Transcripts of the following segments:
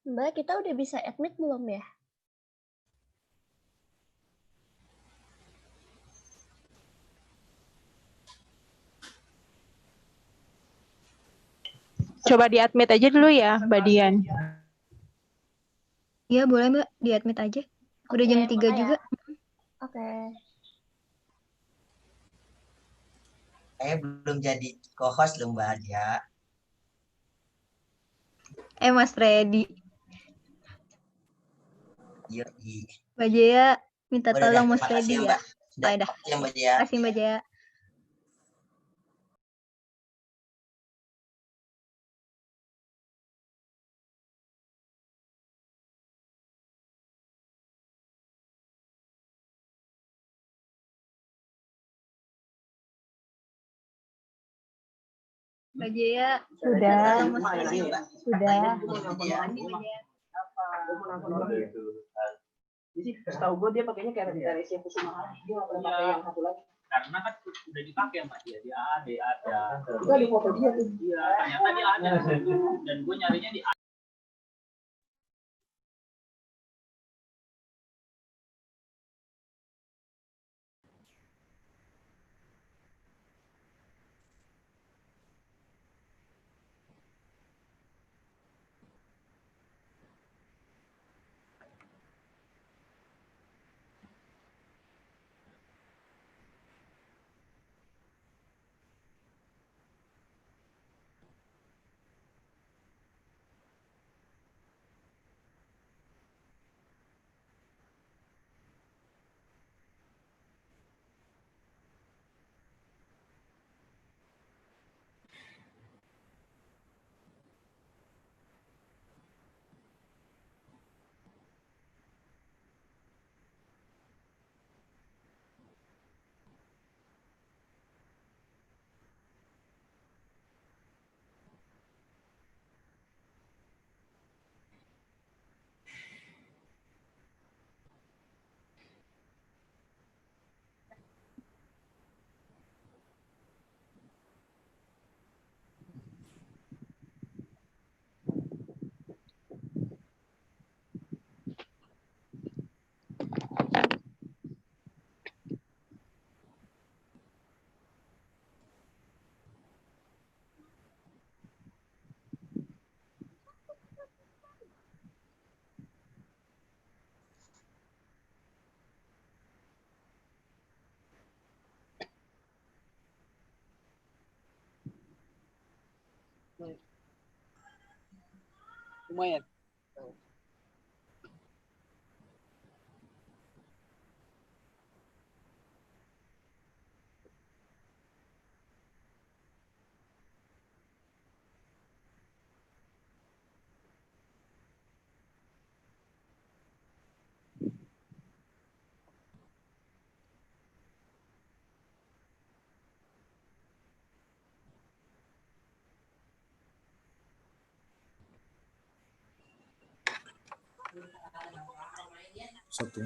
Mbak, kita udah bisa admit belum ya? Coba di-admit aja dulu ya, Mbak Dian. Iya, boleh Mbak, di-admit aja. Udah jam 3 juga. Oke. Saya belum jadi co-host loh Mbak Adia. Mas Freddy. Yoi. Mbak Jaya minta Udah, tolong Mas makasih Freddy ya, ya. Mbak. Sudah, Dah. ya Mbak Jaya. Makasih Mbak Jaya. Mbak Jaya. Sudah. Makasih Mbak. Sudah. Jadi setahu gue dia pakainya kayak Resia Kusuma, dia nggak pernah pakai yang satu lagi. Karena kan udah dipakai sama dia ada. Itu ada foto dia tuh. Iya, ternyata dia ada. Dan gue nyarinya di lumayan. Satu.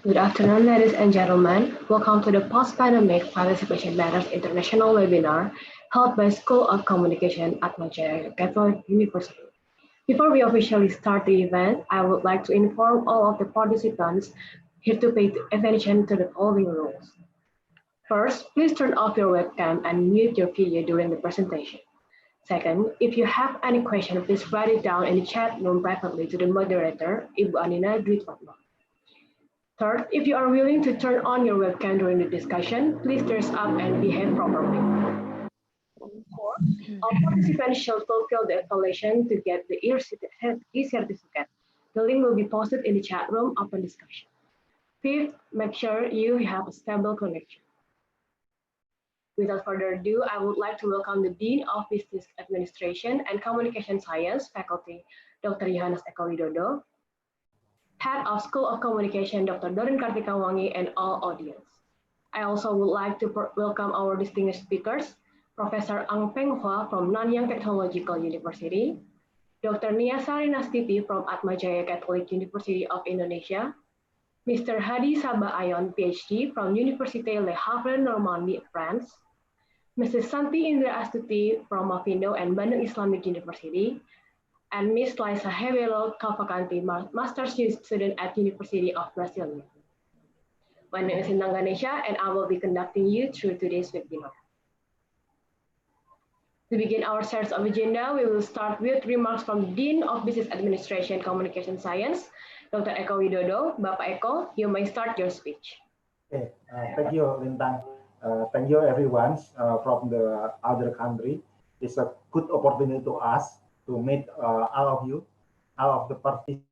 Good afternoon, ladies and gentlemen. Welcome to the Post-Pandemic Participation Matters International webinar held by School of Communication at Atmajaya Catholic University. Before we officially start the event, I would like to inform all of the participants here to pay attention to the following rules. First, please turn off your webcam and mute your video during the presentation. Second, if you have any question, please write it down in the chat room privately to the moderator, Ibu Anina Dwi Fatma. Third, if you are willing to turn on your webcam during the discussion, please dress up and behave properly. Fourth, all participants shall fulfill the evaluation to get the e-certificate. The link will be posted in the chat room upon discussion. Fifth, make sure you have a stable connection. Without further ado, I would like to welcome the Dean of Business Administration and Communication Science faculty, Dr. Yohanes Eko Widodo, Head of School of Communication, Dr. Doreen Kartikawangi, and all audience. I also would like to welcome our distinguished speakers, Professor Ang Peng Hua from Nanyang Technological University, Dr. Nia Sarinastiti from Atmajaya Catholic University of Indonesia, Mr. Hadi Sabah Ayon, PhD from Université Le Havre Normandy, France, Mrs. Santi Indra Astuti from Mavindo and Bandung Islamic University, and Ms. Liza Hevelo Cavalcanti, Master's Student at University of Brasilia. My name is Indang Ganesha, and I will be conducting you through today's webinar. To begin our series of agenda, we will start with remarks from the Dean of Business Administration Communication Science, Dr. Eko Widodo. Bapak Eko, you may start your speech. Okay, thank you, Lintang. Thank you, everyone from the other country. It's a good opportunity to us to meet all of you, all of the participants.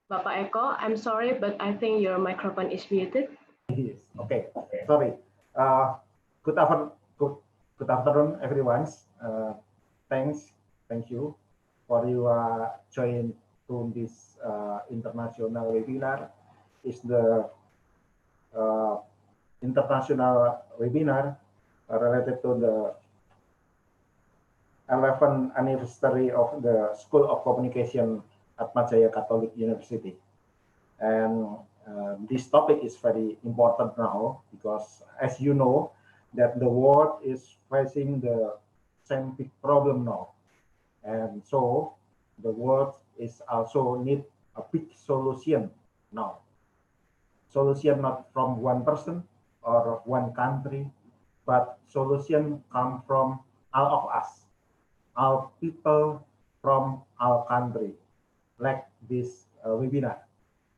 Bapak Eko, I'm sorry, but I think your microphone is muted. Yes. Okay. Sorry. Good afternoon. Good afternoon, everyone. Thank you for your join to this international webinar. It's the international webinar related to the 11th anniversary of the School of Communication at Atmajaya Catholic University. And this topic is very important now because, as you know, that the world is facing the same big problem now. And so the world is also need a big solution now. Solution not from one person or one country, but solution come from all of us, all people from our country, like this webinar.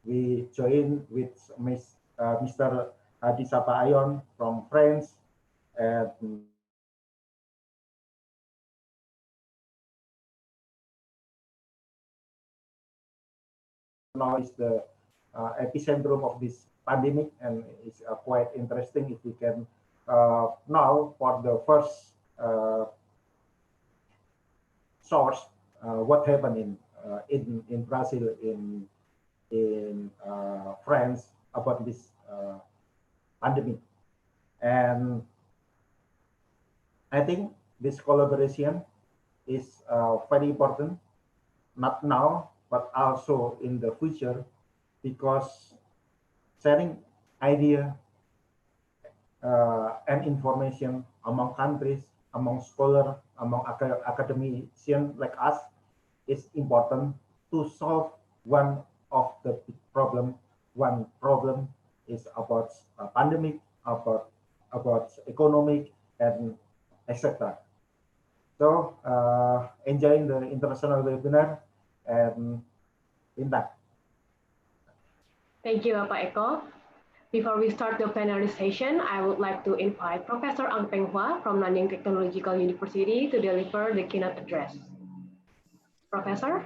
We join with Mr. Hadi Sapa Ayon from France, and now is the epicentrum of this pandemic, and it's quite interesting if we can now for the first source what happened in Brazil, in France about this pandemic. And I think this collaboration is very important, not now, but also in the future, because sharing idea and information among countries, among scholars, among academicians like us is important to solve one of the big problem. One problem is about pandemic, about economic, and etc. So enjoying the international webinar and Linda. Thank you, Bapak Eko. Before we start the plenary session, I would like to invite Professor Ang Peng Hua from Nanyang Technological University to deliver the keynote address. Professor?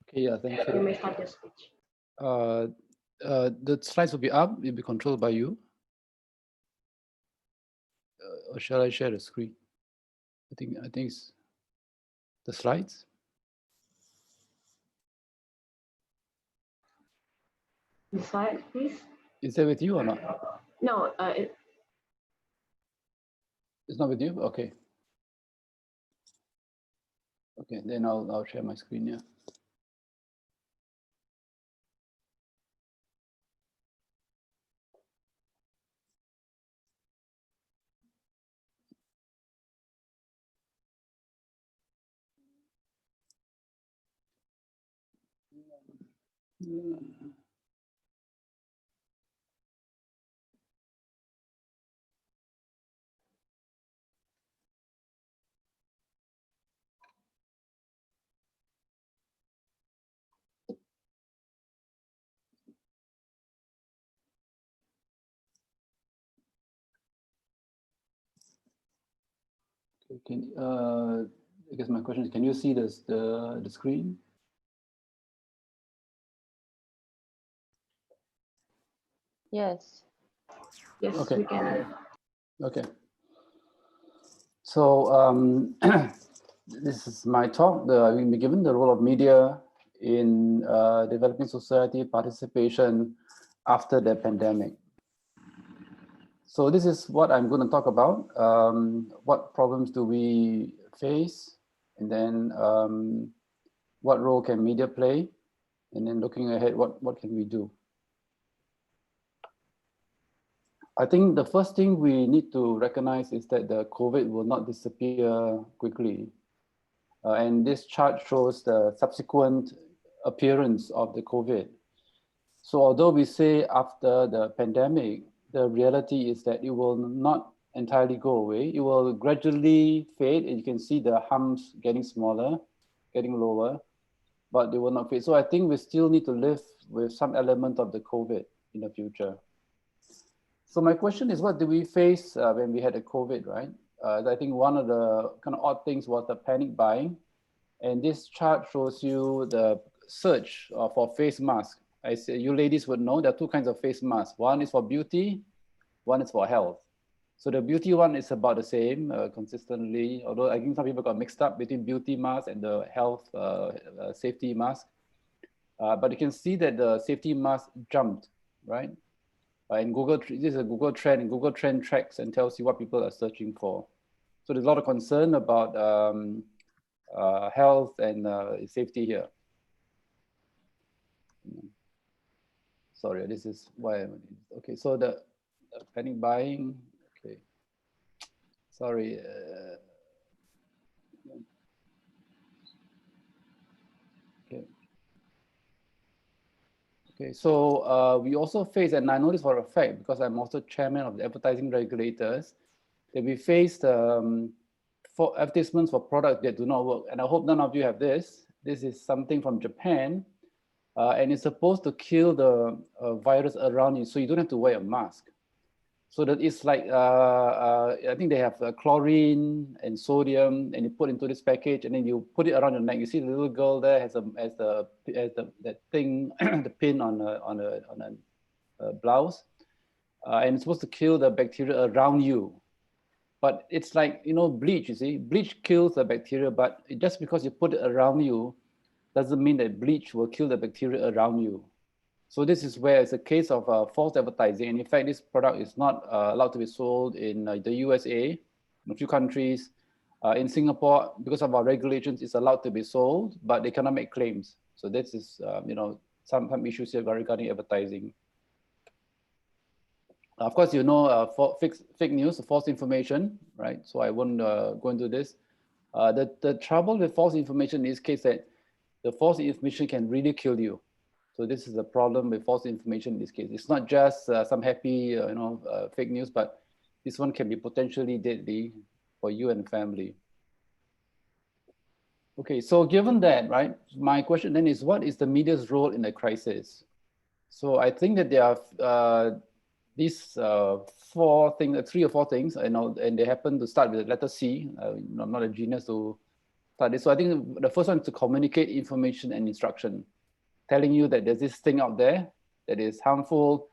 Okay, yeah, thank you. You may start your speech. The slides will be up, will be controlled by you. Or shall I share the screen? I think it's the slides. The slide, please. Is that with you or not? No, It's not with you? Okay. Okay, then I'll share my screen, yeah. I guess my question is, can you see the screen? Yes. yes, Okay. we can. Okay. So this is my talk. I've been given the role of media in developing society participation after the pandemic. So this is what I'm going to talk about. What problems do we face? And then what role can media play? And then looking ahead, what can we do? I think the first thing we need to recognize is that the COVID will not disappear quickly. And this chart shows the subsequent appearance of the COVID. So although we say after the pandemic, the reality is that it will not entirely go away. It will gradually fade, and you can see the humps getting smaller, getting lower, but they will not fade. So I think we still need to live with some element of the COVID in the future. So my question is, what did we face when we had the COVID, right? I think one of the kind of odd things was the panic buying. And this chart shows you the search for face masks I say you ladies would know there are two kinds of face masks. One is for beauty, one is for health. So the beauty one is about the same consistently, although I think some people got mixed up between beauty mask and the health safety mask. But you can see that the safety mask jumped, right? In Google, this is a Google trend, and Google trend tracks and tells you what people are searching for. So there's a lot of concern about health and safety here. Sorry, this is why. Okay, so the panic buying. Okay, sorry. Okay. Okay, so we also face, and I know this for a fact because I'm also chairman of the advertising regulators, that we faced for advertisements for products that do not work. And I hope none of you have this. This is something from Japan. And it's supposed to kill the virus around you, so you don't have to wear a mask. So that it's like, I think they have chlorine and sodium, and you put into this package, and then you put it around your neck. You see the little girl there has that thing, the pin on a blouse, and it's supposed to kill the bacteria around you. But it's like, you know, bleach. You see, bleach kills the bacteria, but just because you put it around you doesn't mean that bleach will kill the bacteria around you. So this is where it's a case of false advertising. And in fact, this product is not allowed to be sold in the USA, in a few countries. In Singapore, because of our regulations, it's allowed to be sold, but they cannot make claims. So this is, you know, some issues here regarding advertising. Of course, you know, fake news, false information, right? So I won't go into this. The trouble with false information in this case that the false information can really kill you. So this is the problem with false information in this case. It's not just some happy, fake news, but this one can be potentially deadly for you and the family. Okay, so given that, right, my question then is, what is the media's role in the crisis? So I think that there are these three or four things, and they happen to start with the letter C. I'm not a genius to start this. So I think the first one is to communicate information and instruction, telling you that there's this thing out there that is harmful.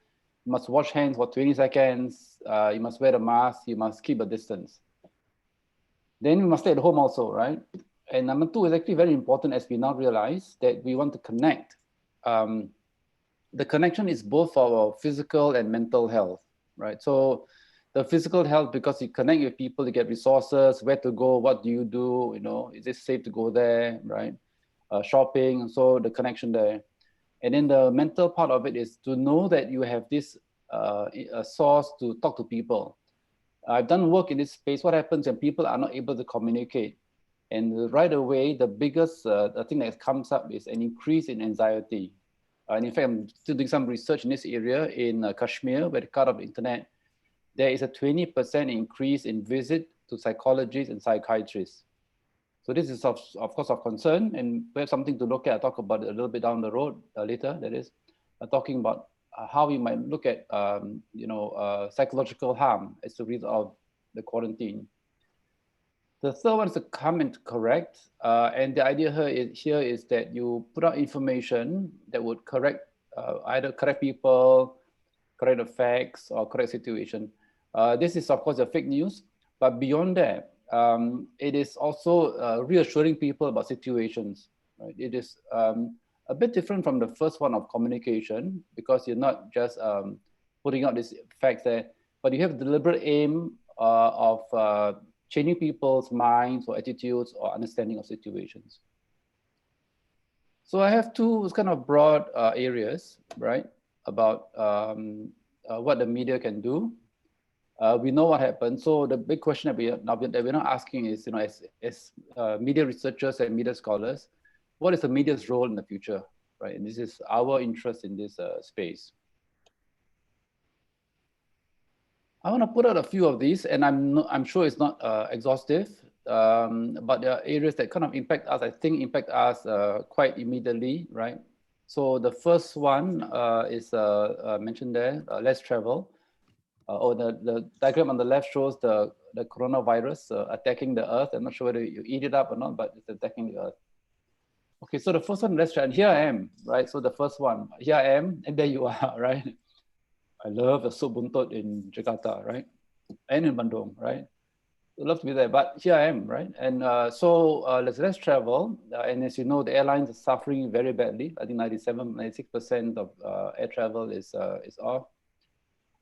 You must wash hands for 20 seconds. You must wear a mask. You must keep a distance. Then we must stay at home also, right? And number two is actually very important, as we now realize that we want to connect. The connection is both for our physical and mental health, right? So the physical health, because you connect with people, you get resources, where to go, what do you do, is it safe to go there, right? Shopping, so the connection there. And then the mental part of it is to know that you have this a source to talk to people. I've done work in this space. What happens when people are not able to communicate? And right away, the biggest thing that comes up is an increase in anxiety. And in fact, I'm still doing some research in this area in Kashmir, where they cut off the internet. There is a 20% increase in visit to psychologists and psychiatrists. So this is of course of concern, and we have something to look at. I'll talk about it a little bit down the road later. That is, talking about how we might look at psychological harm as a result of the quarantine. The third one is to come and correct, and the idea here is that you put out information that would correct, either correct people, correct the facts, or correct situation. This is of course a fake news, but beyond that, it is also reassuring people about situations. Right? It is a bit different from the first one of communication, because you're not just putting out these facts there, but you have a deliberate aim of changing people's minds or attitudes or understanding of situations. So I have two kind of broad areas, right, about what the media can do. We know what happened. So the big question that we're not asking is, as media researchers and media scholars, what is the media's role in the future, right? And this is our interest in this space. I want to put out a few of these, and I'm sure it's not exhaustive, but there are areas that kind of impact us. I think impact us quite immediately, right? So the first one is mentioned there, less travel. The diagram on the left shows the coronavirus attacking the Earth. I'm not sure whether you eat it up or not, but it's attacking the Earth. Okay, so the first one, let's try. And here I am, right? So the first one, here I am, and there you are, right? I love the soup buntut in Jakarta, right? And in Bandung, right? I'd love to be there, but here I am, right? And let's travel. And as you know, the airlines are suffering very badly. I think 96% of air travel is off.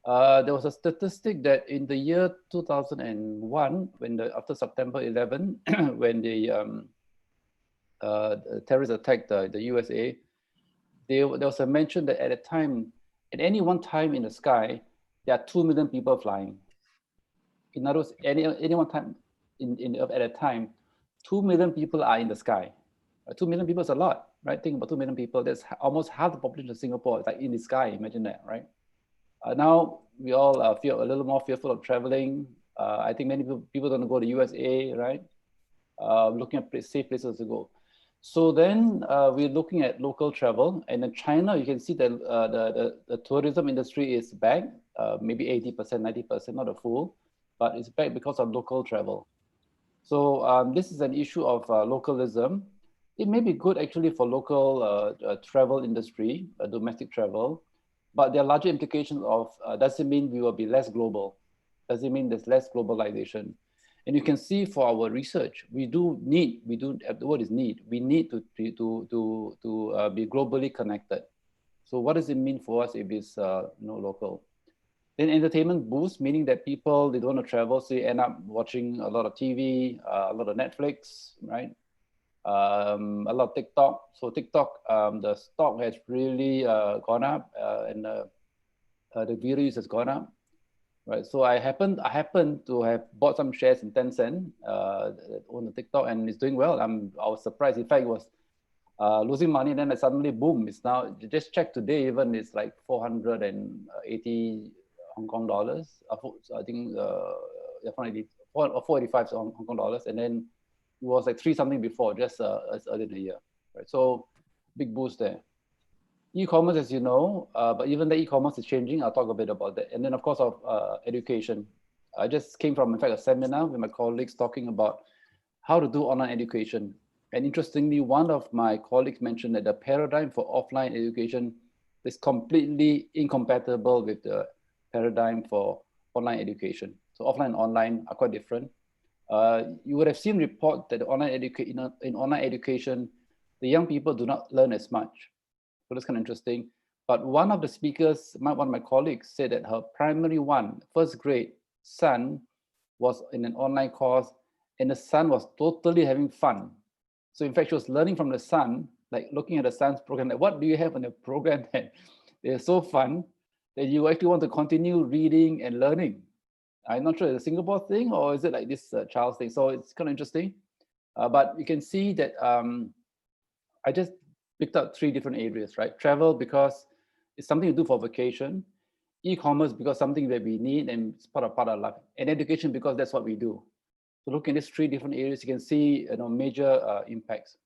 There was a statistic that in the year 2001, after September 11, when the terrorists attacked the USA, there was a mention that at a time, at any one time in the sky, there are 2 million people flying. In other words, any one time at a time, 2 million people are in the sky. 2 million people is a lot, right? Think about 2 million people. That's almost half the population of Singapore. It's like in the sky. Imagine that, right? Now we all feel a little more fearful of traveling. I think many people don't go to USA, right? Looking at safe places to go. So then we're looking at local travel, and in China, you can see that the tourism industry is back, maybe 80%, 90%, not a full, but it's back because of local travel. So this is an issue of localism. It may be good actually for local travel industry, domestic travel, but there are larger implications of, does it mean we will be less global? Does it mean there's less globalization? And you can see for our research, the word is need. We need to be globally connected. So what does it mean for us if it's local? Then entertainment boost, meaning that people, they don't want to travel, so they end up watching a lot of TV, a lot of Netflix, right? A lot of TikTok. So TikTok, the stock has really gone up, and the views has gone up. Right, so I happen to have bought some shares in Tencent on the TikTok, and it's doing well. I was surprised. In fact, it was losing money, then suddenly boom! It's now, just check today, even it's like 480 Hong Kong dollars. I think 485 Hong Kong dollars, and then it was like 3 something before, just as early in the year. Right, so big boost there. E-commerce, as you know, but even the e-commerce is changing. I'll talk a bit about that. And then, of course, of education. I just came from, in fact, a seminar with my colleagues talking about how to do online education. And interestingly, one of my colleagues mentioned that the paradigm for offline education is completely incompatible with the paradigm for online education. So offline and online are quite different. You would have seen report that in online education, the young people do not learn as much. So that's kind of interesting. But one of the speakers, one of my colleagues, said that her primary first grade son was in an online course, and the son was totally having fun. So in fact, she was learning from the son, like looking at the son's program, like, what do you have in the program that they're so fun that you actually want to continue reading and learning? I'm not sure, it's a Singapore thing, or is it like this child's thing? So it's kind of interesting. But you can see that I just picked up 3 different areas, right? Travel, because it's something to do for vacation. E-commerce, because something that we need and it's part of our life. And education, because that's what we do. So looking at these 3 different areas, you can see major impacts.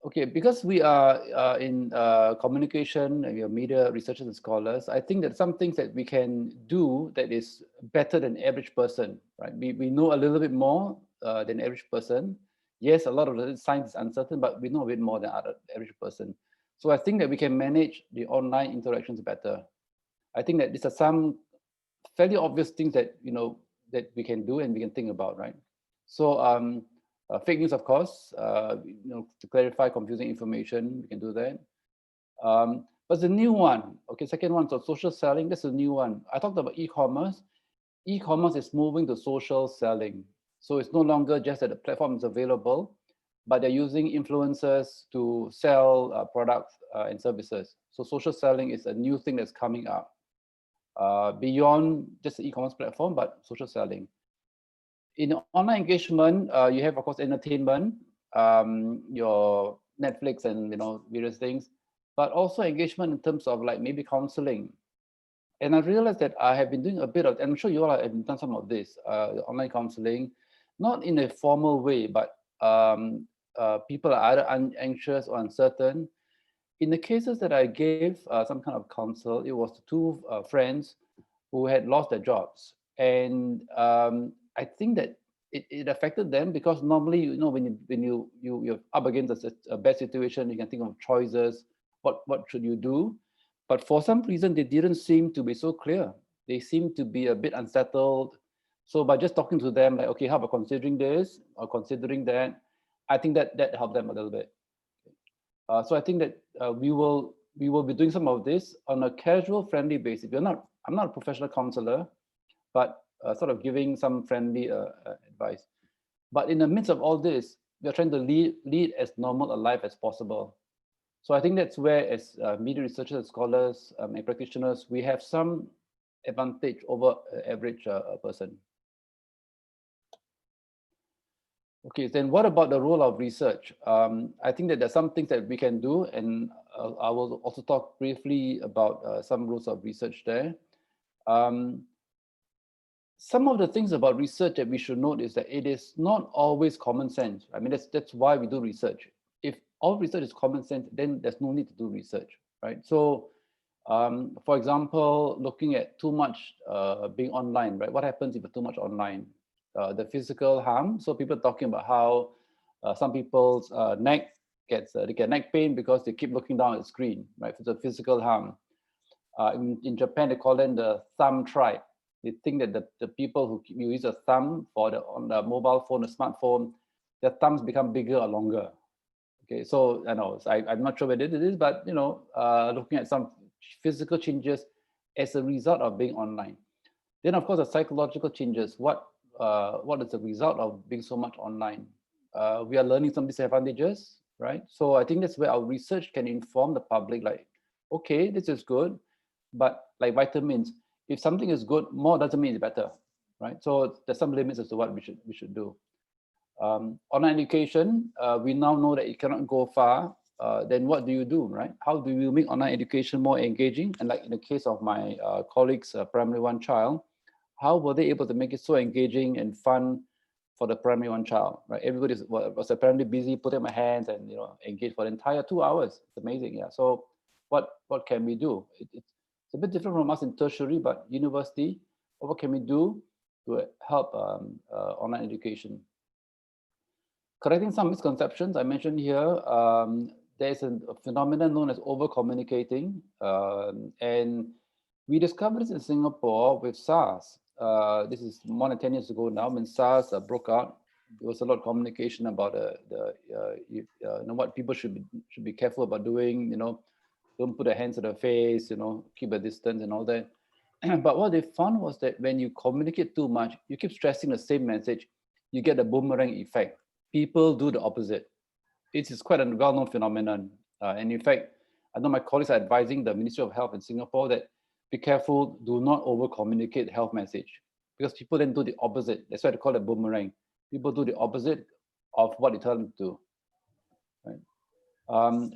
Okay, because we are in communication, and we are media researchers and scholars, I think that some things that we can do that is better than average person, right? We know a little bit more than average person. Yes, a lot of the science is uncertain, but we know a bit more than average person. So I think that we can manage the online interactions better. I think that these are some fairly obvious things that that we can do and we can think about, right? So fake news, of course, to clarify confusing information, we can do that. But the new one, okay, second one, so social selling, that's a new one. I talked about e-commerce. E-commerce is moving to social selling. So it's no longer just that the platform is available, but they're using influencers to sell products and services. So social selling is a new thing that's coming up beyond just the e-commerce platform, but social selling. In online engagement, you have, of course, entertainment, your Netflix and various things, but also engagement in terms of like maybe counseling. And I realized that I have been doing a bit of, and I'm sure you all have done some of this, online counseling, not in a formal way, but people are either anxious or uncertain. In the cases that I gave some kind of counsel, it was 2 friends who had lost their jobs. And I think that it affected them because normally, you know, when you're up against a bad situation, you can think of choices. What should you do? But for some reason, they didn't seem to be so clear. They seemed to be a bit unsettled. So by just talking to them, like, okay, how about considering this or considering that? I think that helped them a little bit. So I think that we will be doing some of this on a casual, friendly basis. I'm not a professional counselor, but sort of giving some friendly advice. But in the midst of all this, we're trying to lead as normal a life as possible. So I think that's where, as media researchers, scholars, and practitioners, we have some advantage over average person. Okay, then what about the role of research? I think that there's some things that we can do, and I will also talk briefly about some roles of research there. Some of the things about research that we should note is that it is not always common sense. I mean, that's why we do research. If all research is common sense, then there's no need to do research, right? So, for example, looking at too much being online, right? What happens if it's too much online? The physical harm. So people talking about how some people's neck they get neck pain because they keep looking down at the screen, right? It's a physical harm. In Japan, they call them the thumb tribe. They think that the people who use a thumb on the mobile phone, the smartphone, their thumbs become bigger or longer. Okay, so I know I'm not sure whether it is, but you know, looking at some physical changes as a result of being online. Then of course the psychological changes. What is the result of being so much online? We are learning some disadvantages, right? So I think that's where our research can inform the public, like, okay, this is good, but like vitamins, if something is good, more doesn't mean it's better, right? So there's some limits as to what we should do. Online education, we now know that it cannot go far. Then what do you do, right? How do you make online education more engaging? And like in the case of my colleagues' primary one child, how were they able to make it so engaging and fun for the primary one child, right? Everybody was apparently busy putting my hands and, you know, engaged for the entire 2 hours. It's amazing, yeah. So what can we do? It's a bit different from us in tertiary, but university, what can we do to help online education? Correcting some misconceptions I mentioned here. There's a phenomenon known as over-communicating, and we discovered this in Singapore with SARS. This is more than 10 years ago now. When SARS broke out, there was a lot of communication about you know, what people should be careful about doing. You know, don't put their hands to their face. You know, keep a distance and all that. But what they found was that when you communicate too much, you keep stressing the same message, you get a boomerang effect. People do the opposite. It is quite a well-known phenomenon. And in fact, I know my colleagues are advising the Ministry of Health in Singapore that be careful, do not over-communicate health message, because people then do the opposite. That's why they call it boomerang. People do the opposite of what you tell them to do. Right?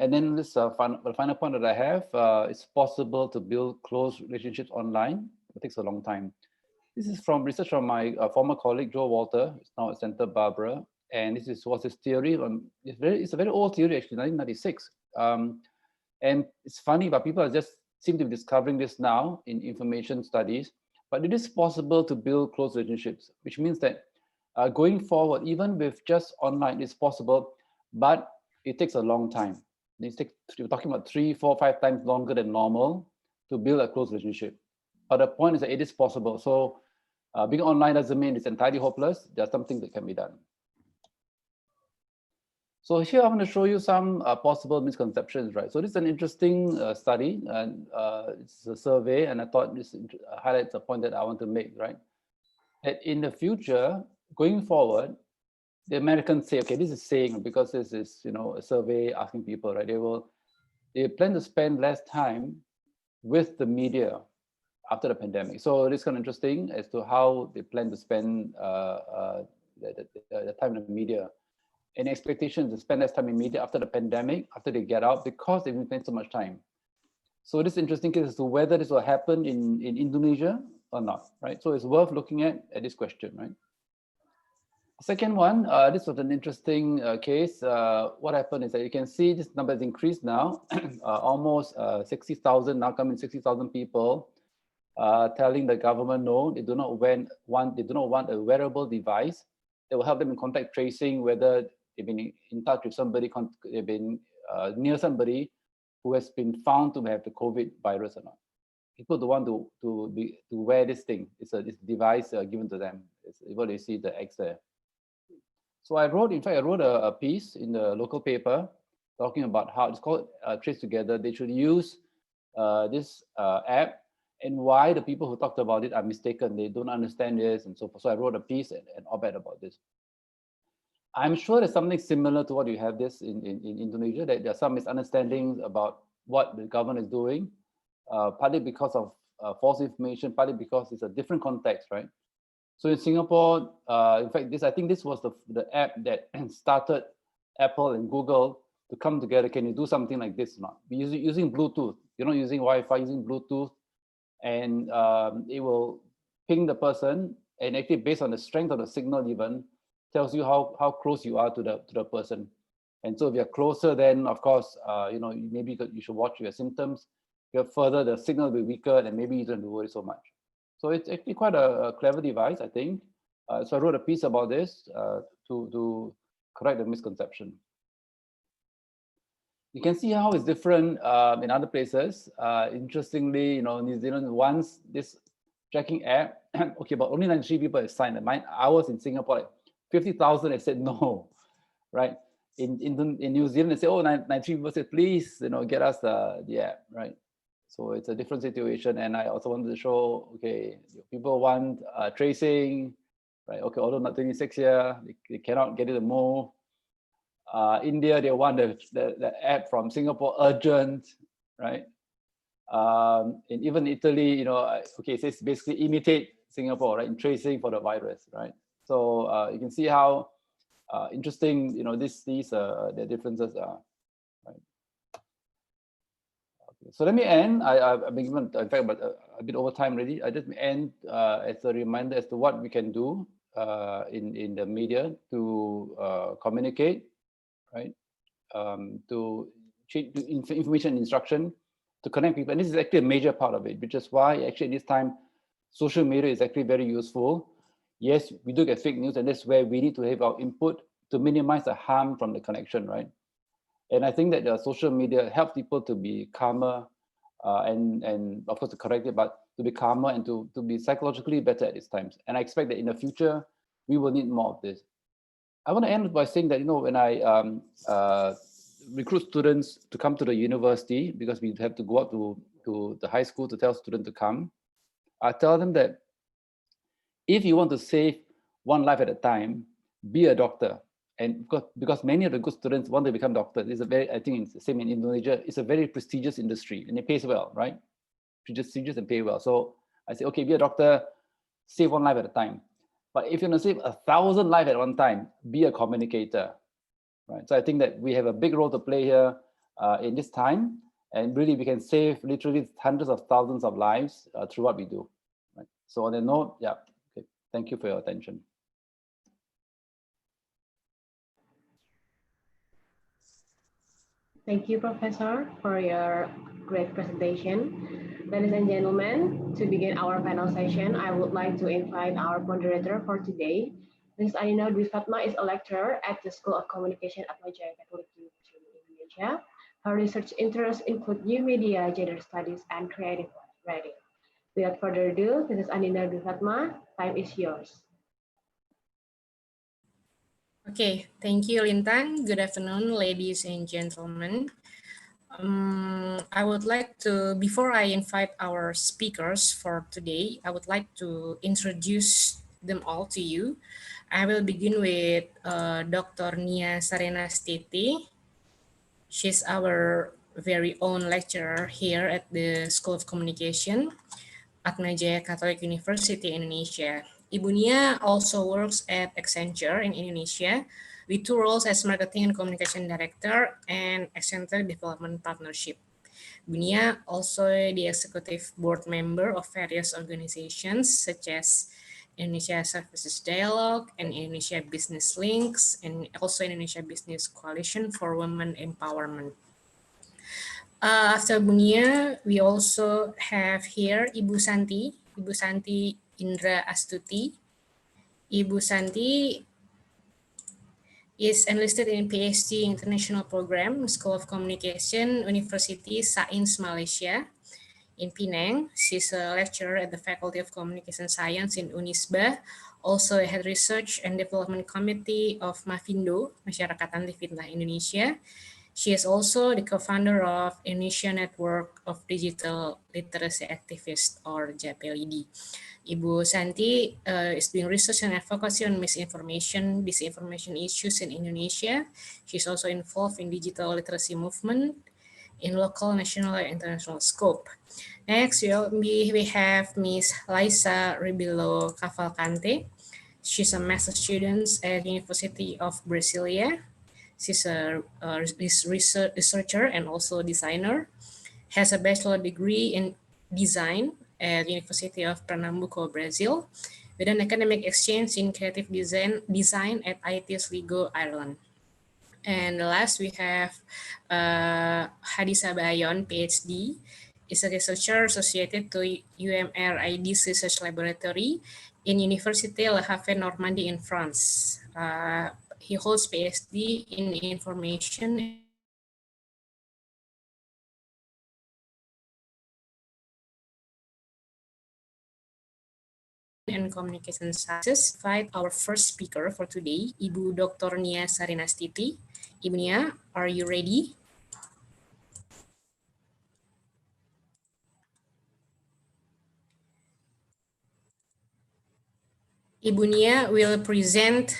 And then this the final point that I have, it's possible to build close relationships online. It takes a long time. This is from research from my former colleague, Joe Walter. It's now at Santa Barbara. And this was his theory. It's a very old theory, actually, 1996. And it's funny, but people just seem to be discovering this now in information studies. But it is possible to build close relationships, which means that going forward, even with just online, it's possible, but it takes a long time. You're talking about 3, 4, 5 times longer than normal to build a close relationship. But the point is that it is possible. So being online doesn't mean it's entirely hopeless. There's something that can be done. So here I'm going to show you some possible misconceptions, right? So this is an interesting study, and it's a survey, and I thought this highlights a point that I want to make, right? That in the future, going forward, the Americans say, okay, this is saying because this is, you know, a survey asking people, right? They plan to spend less time with the media after the pandemic. So it's kind of interesting as to how they plan to spend the time in the media. And expectations to spend less time in media after the pandemic, after they get out, because they've been spending so much time. So this is interesting case as to whether this will happen in Indonesia or not, right? So it's worth looking at this question, right? Second one, this was an interesting case. What happened is that you can see this number has increased now, almost 60,000, now coming 60,000 people telling the government no, they do not want a wearable device They will help them in contact tracing, whether they've been in touch with somebody, they've been near somebody who has been found to have the COVID virus or not. People don't want to wear this thing. It's a device given to them. It's what you see the X there. So I wrote a piece in the local paper talking about how it's called Trace Together. They should use this app, and why the people who talked about it are mistaken. They don't understand this and so forth. So I wrote a piece and op-ed about this. I'm sure there's something similar to what you have this in Indonesia, that there are some misunderstandings about what the government is doing, partly because of false information, partly because it's a different context, right? So in Singapore, in fact, I think this was the app that started Apple and Google to come together. Can you do something like this or not? Using Bluetooth. You're not using Wi-Fi, using Bluetooth, and it will ping the person, and actually based on the strength of the signal even, tells you how close you are to the person. And so if you're closer, then of course, maybe you should watch your symptoms. If you're further, the signal will be weaker, and maybe you don't have to worry so much. So it's actually quite a clever device, I think. So I wrote a piece about this to correct the misconception. You can see how it's different in other places. Interestingly, New Zealand, once this tracking app, okay, but only 93 people have signed. I was in Singapore, like 50,000 have said no, right? In New Zealand, they say, oh, 93 people said, please, get us the app, right? So it's a different situation. And I also wanted to show, okay, people want tracing, right? Okay, although not 26 here, they cannot get it to move. India, they want the app from Singapore urgent, right? And even Italy, okay, it says basically imitate Singapore, right? In tracing for the virus, right? So you can see how interesting, the differences are. So let me end. I've been given, in fact, a bit over time already. I just end as a reminder as to what we can do in the media to communicate, right? To change information and instruction, to connect people. And this is actually a major part of it, which is why actually at this time, social media is actually very useful. Yes, we do get fake news, and that's where we need to have our input to minimize the harm from the connection, right? And I think that the social media helps people to be calmer and of course to correct it, but to be calmer and to be psychologically better at these times. And I expect that in the future, we will need more of this. I want to end by saying that, when I recruit students to come to the university, because we have to go out to the high school to tell students to come, I tell them that if you want to save one life at a time, be a doctor. And because many of the good students want to become doctors, I think it's the same in Indonesia, it's a very prestigious industry and it pays well, right? Prestigious and pay well. So I say, okay, be a doctor, save one life at a time. But if you're going to save 1,000 lives at one time, be a communicator, right? So I think that we have a big role to play here in this time, and really we can save literally hundreds of thousands of lives through what we do, right? So on that note, yeah, okay. Thank you for your attention. Thank you, Professor, for your great presentation. Ladies and gentlemen, to begin our panel session, I would like to invite our moderator for today. Ms. Anina Dwi Fatma is a lecturer at the School of Communication at Atmajaya Catholic University in Indonesia. Her research interests include new media, gender studies, and creative writing. Without further ado, Ms. Anina Dwi Fatma, time is yours. Okay, thank you, Lintang. Good afternoon, ladies and gentlemen. I would like to, before I invite our speakers for today, I would like to introduce them all to you. I will begin with Dr. Nia Sarenastiti. She's our very own lecturer here at the School of Communication, Atmajaya Catholic University, Indonesia. Ibu Nia also works at Accenture in Indonesia with 2 roles as Marketing and Communication Director and Accenture Development Partnership. Ibu Nia also the Executive Board Member of various organizations such as Indonesia Services Dialogue and Indonesia Business Links, and also Indonesia Business Coalition for Women Empowerment. After Ibu Nia, we also have here Ibu Santi Indra Astuti. Ibu Santi is enlisted in PhD International Program, School of Communication, University Sains Malaysia in Penang. She's a lecturer at the Faculty of Communication Science in Unisba, also head research and development committee of Mafindo, Masyarakatan Livintah Indonesia. She is also the co-founder of Indonesia Network of Digital Literacy Activists, or JAPLID. Ibu Santi is doing research and advocacy on misinformation, disinformation issues in Indonesia. She's also involved in digital literacy movement in local, national, and international scope. Next, we have Ms. Laisa Rebelo Cavalcante. She's a master student at University of Brasilia. She's a researcher and also designer. Has a bachelor degree in design at University of Pernambuco, Brazil, with an academic exchange in creative design at ITS Ligo, Ireland. And last, we have Hadisa Bayon, PhD, is a researcher associated to UMR-ID's Research Laboratory in Université Le Havre Normandy in France. He holds PhD in information and Communication Sciences. Invite our first speaker for today, Ibu Dr. Nia Sarinastiti. Ibu Nia, are you ready? Ibu Nia will present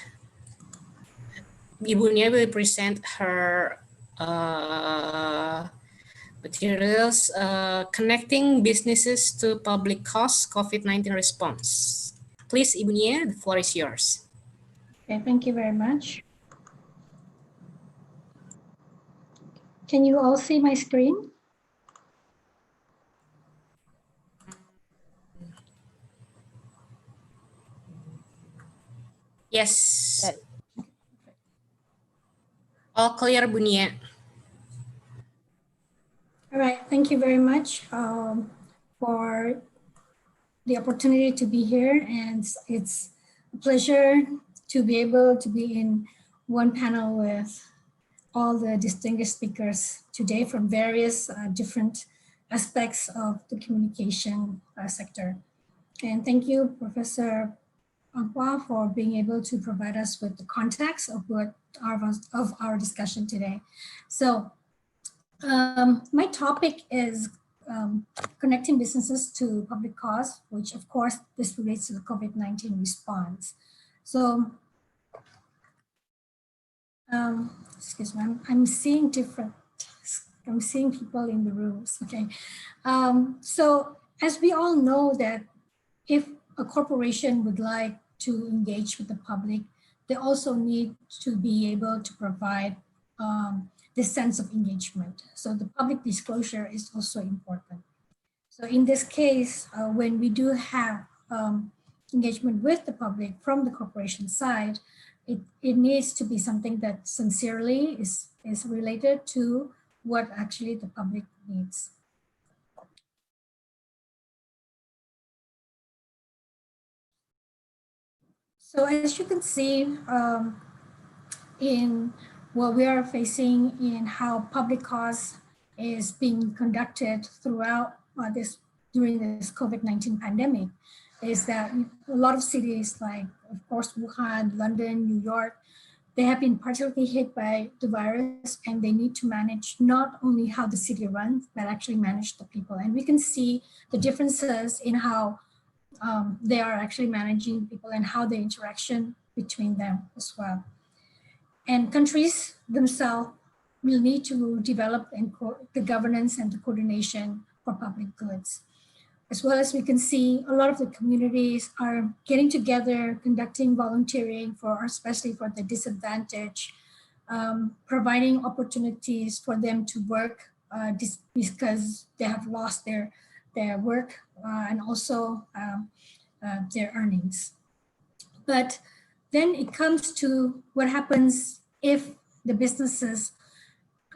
her materials, connecting businesses to public costs COVID-19 response. Please, Ibu Nia, the floor is yours. Okay, thank you very much. Can you all see my screen? Yes. All clear, Bu Nia. All right, thank you very much for the opportunity to be here, and it's a pleasure to be able to be in one panel with all the distinguished speakers today from various different aspects of the communication sector. And thank you, Professor Ampua, for being able to provide us with the context of our discussion today. So my topic is connecting businesses to public cause, which of course this relates to the COVID-19 response. So, excuse me, I'm seeing people in the rooms, okay. So as we all know that if a corporation would like to engage with the public, they also need to be able to provide this sense of engagement. So the public disclosure is also important. So in this case, when we do have engagement with the public from the corporation side, it needs to be something that sincerely is related to what actually the public needs. So as you can see in what we are facing in how public cause is being conducted throughout during this COVID-19 pandemic, is that a lot of cities like, of course, Wuhan, London, New York, they have been particularly hit by the virus, and they need to manage not only how the city runs, but actually manage the people. And we can see the differences in how they are actually managing people and how the interaction between them as well. And countries themselves will need to develop the governance and the coordination for public goods. As well as we can see a lot of the communities are getting together, conducting volunteering especially for the disadvantaged, providing opportunities for them to work because they have lost their work and also their earnings. But then it comes to what happens if the businesses,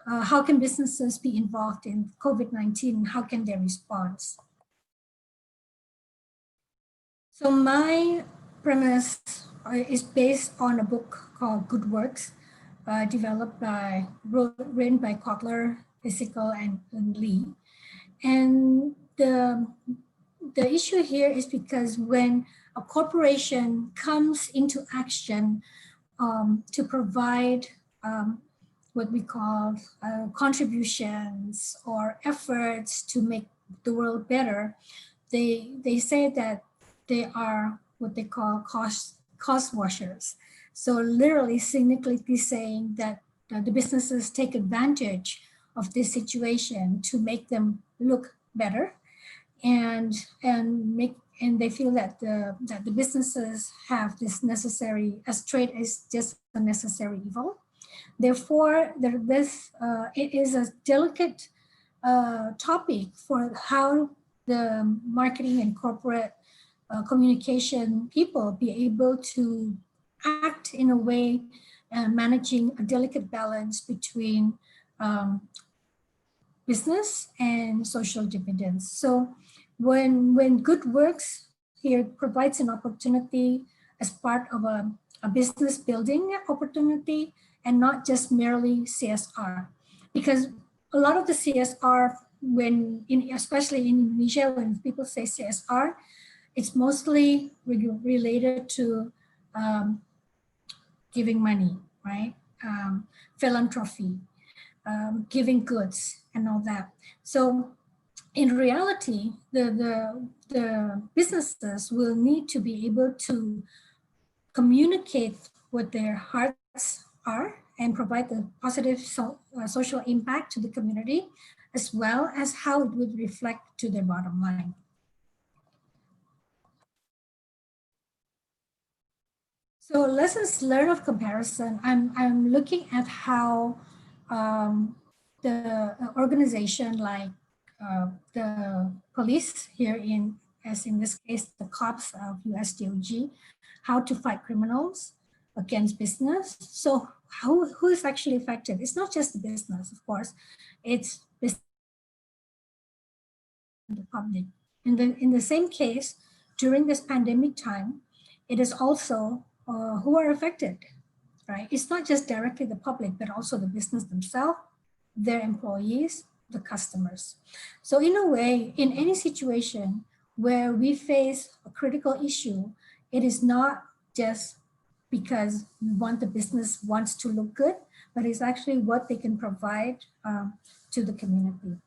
how can businesses be involved in COVID-19 and how can they respond? So my premise is based on a book called Good Works written by Kotler, Physical, and Lee. And the issue here is because when a corporation comes into action to provide what we call contributions or efforts to make the world better, they say that they are what they call cost washers. So literally, cynically saying that the businesses take advantage of this situation to make them look better, and they feel that the businesses have this necessary, as trade is just a necessary evil. Therefore, it is a delicate topic for how the marketing and corporate communication people be able to act in a way managing a delicate balance between business and social dividends. So when good works here provides an opportunity as part of a business building opportunity and not just merely CSR, because a lot of the CSR, especially in Indonesia, when people say CSR, it's mostly related to giving money, right? Philanthropy, giving goods and all that. So in reality, the businesses will need to be able to communicate what their hearts are and provide the positive social impact to the community, as well as how it would reflect to their bottom line. So lessons learned of comparison, I'm looking at how the organization like the police here as in this case, the cops of USDOG, how to fight criminals against business. So who is actually affected? It's not just the business, of course, it's business and the public. And then in the same case, during this pandemic time, it is also who are affected, right? It's not just directly the public, but also the business themselves, their employees, the customers. So in a way, in any situation where we face a critical issue, it is not just because the business wants to look good, but it's actually what they can provide to the community.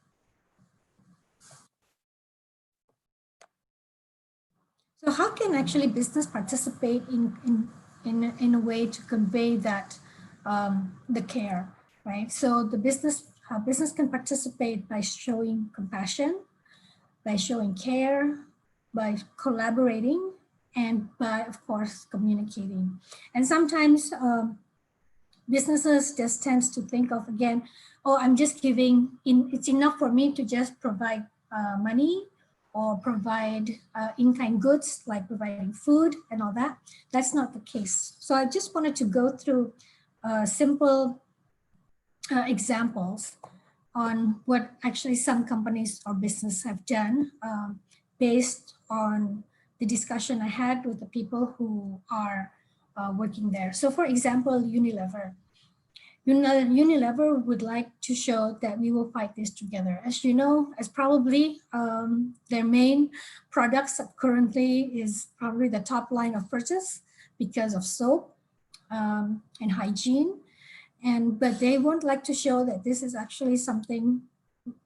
So how can actually business participate in a way to convey that the care, right? So the business can participate by showing compassion, by showing care, by collaborating, and by, of course, communicating. And sometimes businesses just tends to think of, again, oh, I'm just giving, it's enough for me to just provide money or provide in-kind goods, like providing food and all that. That's not the case. So I just wanted to go through simple examples on what actually some companies or business have done based on the discussion I had with the people who are working there. So for example, Unilever. Unilever would like to show that we will fight this together. As you know, as probably their main products currently is probably the top line of purchase because of soap and hygiene. But they won't like to show that this is actually something,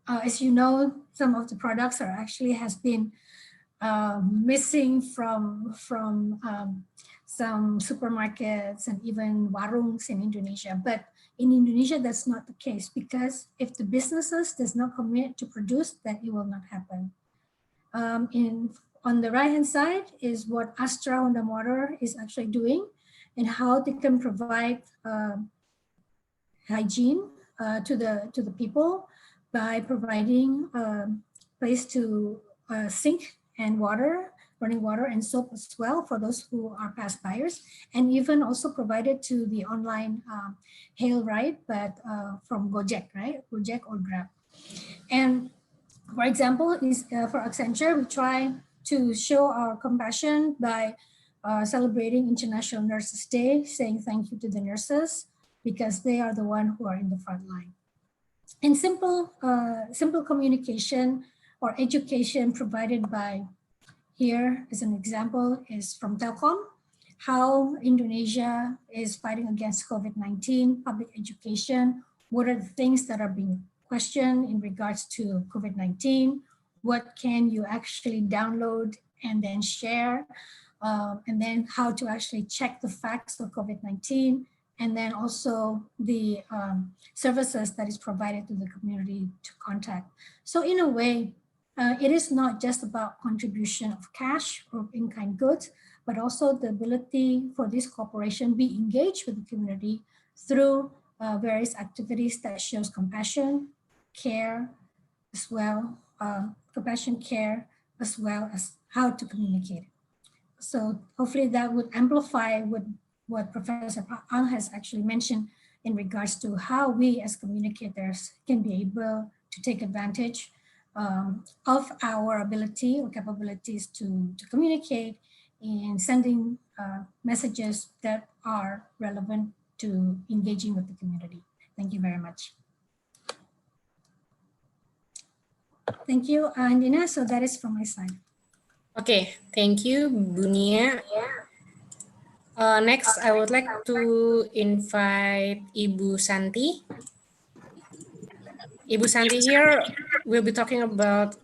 as you know, some of the products are actually has been missing from some supermarkets and even warungs in Indonesia. But in Indonesia, that's not the case, because if the businesses does not commit to produce, then it will not happen. On the right-hand side is what Astra Honda Motor is actually doing and how they can provide hygiene to the people by providing a place to sink and water, running water and soap as well for those who are past buyers, and even also provided to the online hail ride, but from Gojek, right? Gojek or Grab. And for example, is for Accenture, we try to show our compassion by celebrating International Nurses Day, saying thank you to the nurses because they are the one who are in the front line. And simple communication or education provided by, here as an example, is from Telkom, how Indonesia is fighting against COVID-19, public education, what are the things that are being questioned in regards to COVID-19, what can you actually download and then share, and then how to actually check the facts of COVID-19, and then also the services that is provided to the community to contact. So in a way, it is not just about contribution of cash or in-kind goods, but also the ability for this corporation be engaged with the community through various activities that shows compassion, care, as well, compassion, care, as well as how to communicate. So hopefully that would amplify what Professor Ang has actually mentioned in regards to how we as communicators can be able to take advantage of our ability or capabilities to communicate in sending messages that are relevant to engaging with the community. Thank you very much. Thank you, Andina. So that is from my side. Okay, thank you, Bunia. Next, I would like to invite Ibu Santi. Ibu Santi here will be talking about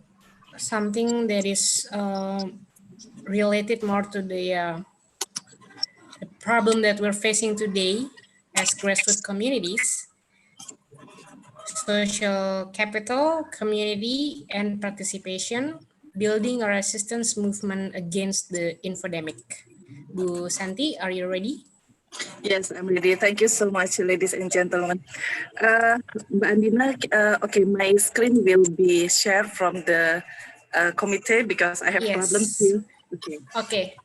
something that is related more to the problem that we're facing today as grassroots communities, social capital, community, and participation, building a resistance movement against the infodemic. Bu Santi, are you ready? Yes, I'm ready. Thank you so much, ladies and gentlemen. Mbak Andina, okay, my screen will be shared from the committee because I have problems here. Okay. Okay.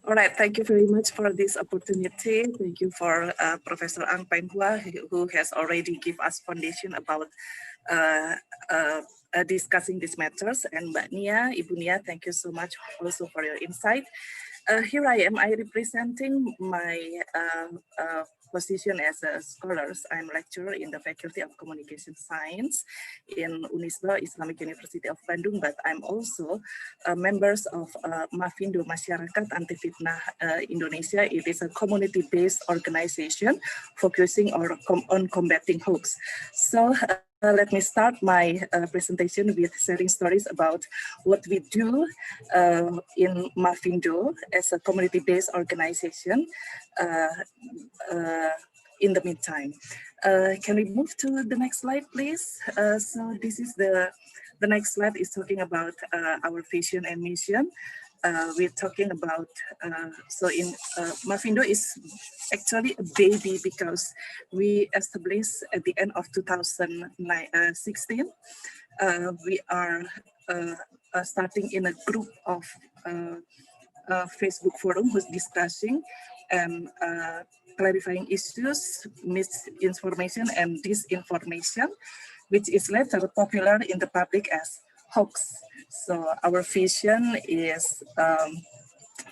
All right, thank you very much for this opportunity. Thank you for Professor Ang Peng Hua, who has already given us foundation about discussing these matters. And Mbak Nia, Ibu Nia, thank you so much also for your insight. Here I am, representing my position as a scholar. I'm lecturer in the Faculty of Communication Science in Unisba, Islamic University of Bandung, but I'm also members of Mafindo, Masyarakat Anti Fitnah Indonesia. It is a community-based organization focusing on combating hoax. So let me start my presentation with sharing stories about what we do in Mafindo as a community-based organization in the meantime. Can we move to the next slide, please? So this is the next slide is talking about our vision and mission. We're talking about, Mafindo is actually a baby because we established at the end of 2016. We are starting in a group of Facebook forum who's discussing and clarifying issues, misinformation and disinformation, which is later popular in the public as hoax. So our vision is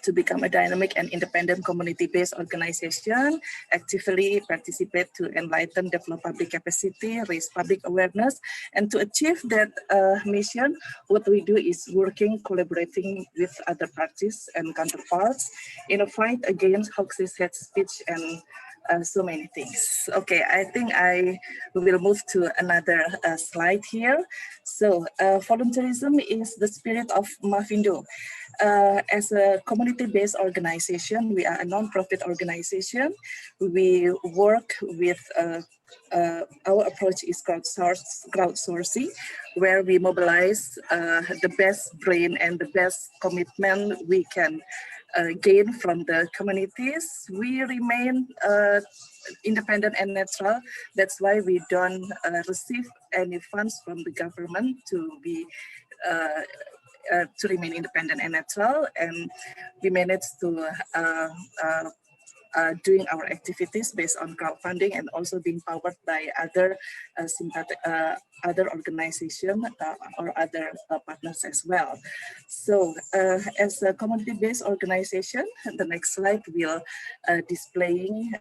to become a dynamic and independent community-based organization, actively participate to enlighten, develop public capacity, raise public awareness, and to achieve that mission, what we do is working, collaborating with other parties and counterparts in a fight against hoaxes, hate speech, and so many things. Okay, I think I will move to another slide here. So volunteerism is the spirit of Mafindo. As a community-based organization, we are a non-profit organization. We work with, our approach is crowdsourcing, where we mobilize the best brain and the best commitment we can gain from the communities. We remain independent and neutral. That's why we don't receive any funds from the government to be to remain independent and neutral, and we managed to doing our activities based on crowdfunding and also being powered by other other organizations or other partners as well. So as a community-based organization, the next slide will displaying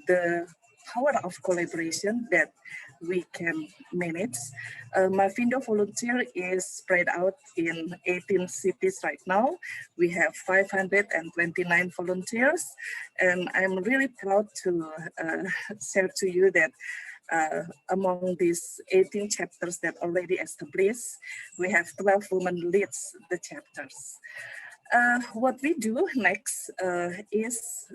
the power of collaboration that we can manage. Mavindo Volunteer is spread out in 18 cities right now. We have 529 volunteers, and I'm really proud to share to you that among these 18 chapters that already established, we have 12 women leads the chapters. What we do next is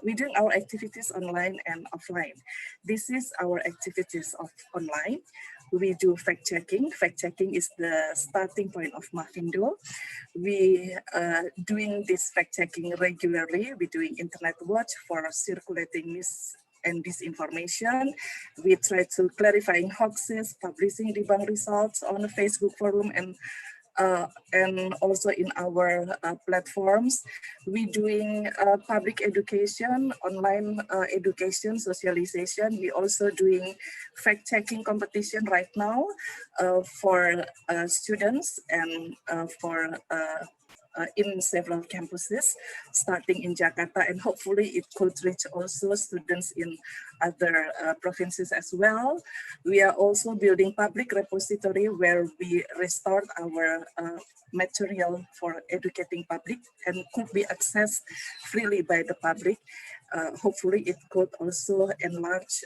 we do our activities online and offline. This is our activities of online. We do fact-checking. Fact-checking is the starting point of Mavindo. We doing this fact-checking regularly. We're doing internet watch for circulating mis and disinformation. We try to clarifying hoaxes, publishing debunk results on the Facebook forum and also in our platforms. We're doing public education, online education, socialization. We're also doing fact-checking competition right now for students and for in several campuses, starting in Jakarta, and hopefully it could reach also students in other provinces as well. We are also building public repository where we restore our material for educating public and could be accessed freely by the public. Hopefully it could also enlarge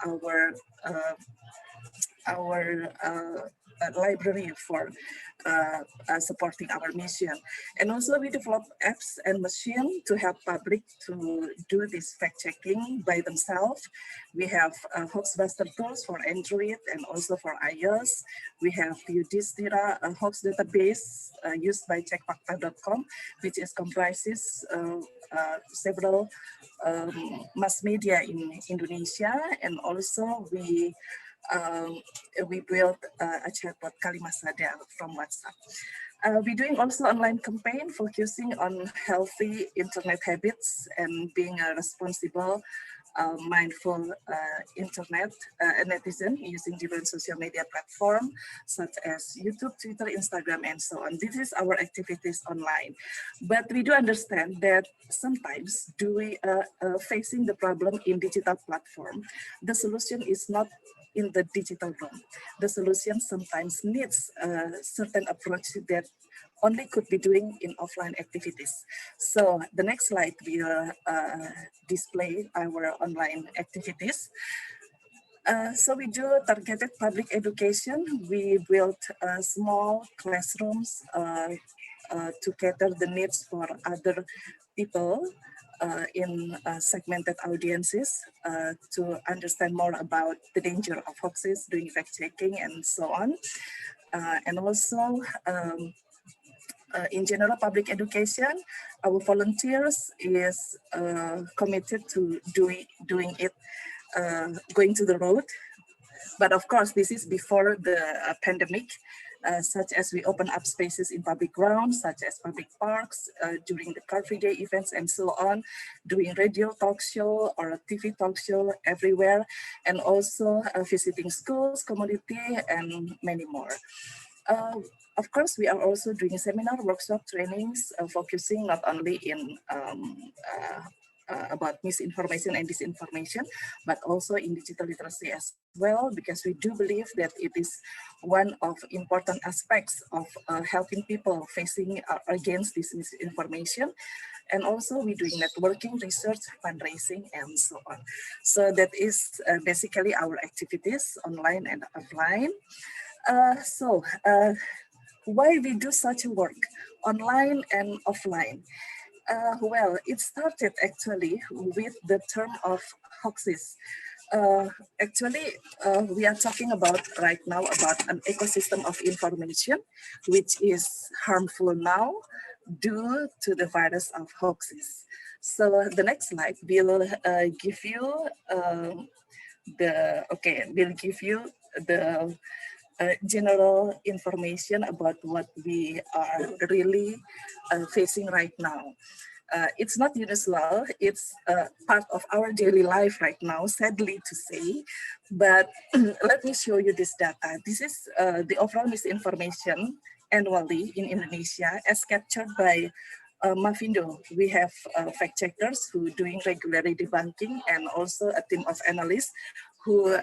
our library for supporting our mission. And also we develop apps and machine to help public to do this fact-checking by themselves. We have Hoaxbuster tools for Android and also for iOS. We have Yudhishthira, a hoax database used by checkfakta.com, which is comprises several mass media in Indonesia. And also we built a chatbot Kalimasada from WhatsApp. We're doing also online campaign focusing on healthy internet habits and being a responsible, mindful internet netizen using different social media platforms such as YouTube, Twitter, Instagram, and so on. This is our activities online. But we do understand that sometimes facing the problem in digital platform, the solution is not in the digital room. The solution sometimes needs a certain approach that only could be doing in offline activities. So the next slide will display our online activities. So we do targeted public education. We built small classrooms to cater the needs for other people in segmented audiences to understand more about the danger of hoaxes, doing fact-checking and so on. And also in general public education, our volunteers is committed to doing it, going to the road. But of course, this is before the pandemic, such as we open up spaces in public grounds, such as public parks, during the Car-Free Day events and so on, doing radio talk show or a TV talk show everywhere, and also visiting schools, community, and many more. Of course, we are also doing seminar, workshop, trainings, focusing not only in about misinformation and disinformation, but also in digital literacy as well, because we do believe that it is one of important aspects of helping people facing against this misinformation. And also we're doing networking, research, fundraising, and so on. So that is basically our activities online and offline. Why we do such work online and offline? Well, it started actually with the term of hoaxes. We are talking about right now about an ecosystem of information which is harmful now due to the virus of hoaxes. So the next slide will give you the general information about what we are really facing right now. It's not unusual, it's part of our daily life right now, sadly to say, but let me show you this data. This is the overall misinformation annually in Indonesia as captured by Mavindo. We have fact checkers who doing regularly debunking and also a team of analysts who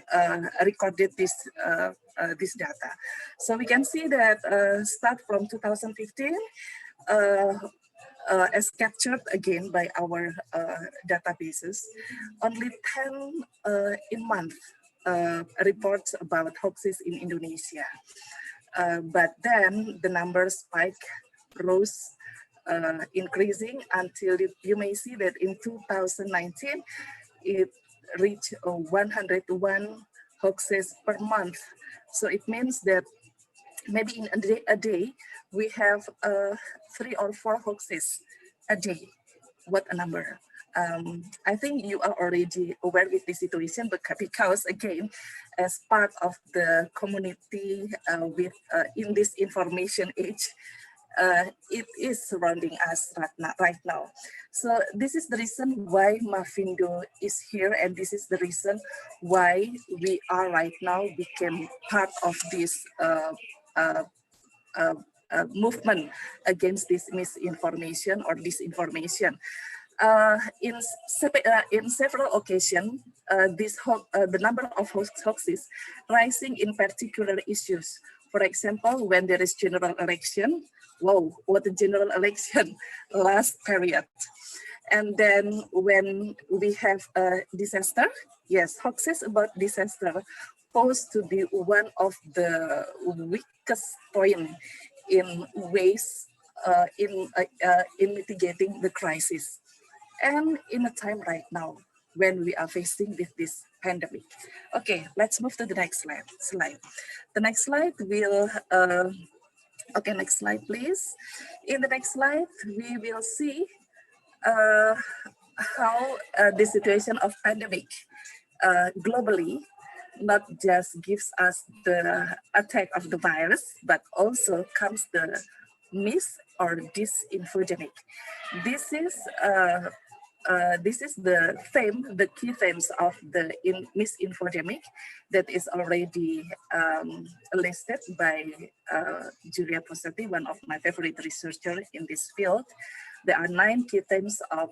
recorded this data. So we can see that start from 2015, as captured again by our databases, only 10 in month reports about hoaxes in Indonesia. But then the numbers spike, rose, increasing until you may see that in 2019, it reached 101 hoaxes per month. So it means that maybe in a day we have 3 or 4 hoaxes a day. What a number. I think you are already aware with the situation, but because again, as part of the community in this information age, it is surrounding us right now. So this is the reason why Mavindo is here, and this is the reason why we are right now became part of this movement against this misinformation or disinformation. In several occasions, the number of hoaxes rising in particular issues. For example, when there is general election, wow, what a general election last period. And then when we have a disaster, yes, hoaxes about disaster posed to be one of the weakest point in ways in mitigating the crisis. And in a time right now when we are facing with this pandemic. Okay, let's move to the next slide. The next slide will, okay, next slide please. In the next slide, we will see how the situation of pandemic globally not just gives us the attack of the virus, but also comes the mis or disinfogenic. This is the theme, the key themes of the misinfodemic that is already listed by Julia Posetti, one of my favorite researchers in this field. There are 9 key themes of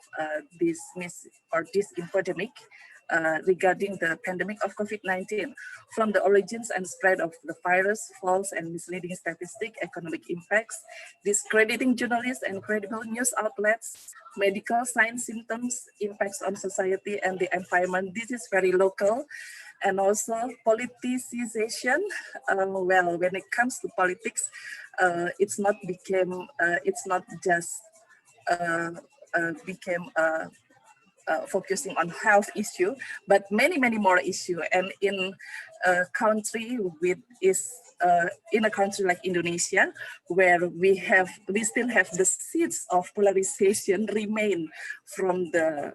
this mis or disinfodemic regarding the pandemic of COVID-19, from the origins and spread of the virus, false and misleading statistics, economic impacts, discrediting journalists and credible news outlets, medical signs, symptoms, impacts on society and the environment. This is very local. And also politicization. Well, when it comes to politics, it's not just became focusing on health issue, but many more issue. And in a country in a country like Indonesia, where we still have the seeds of polarization remain from the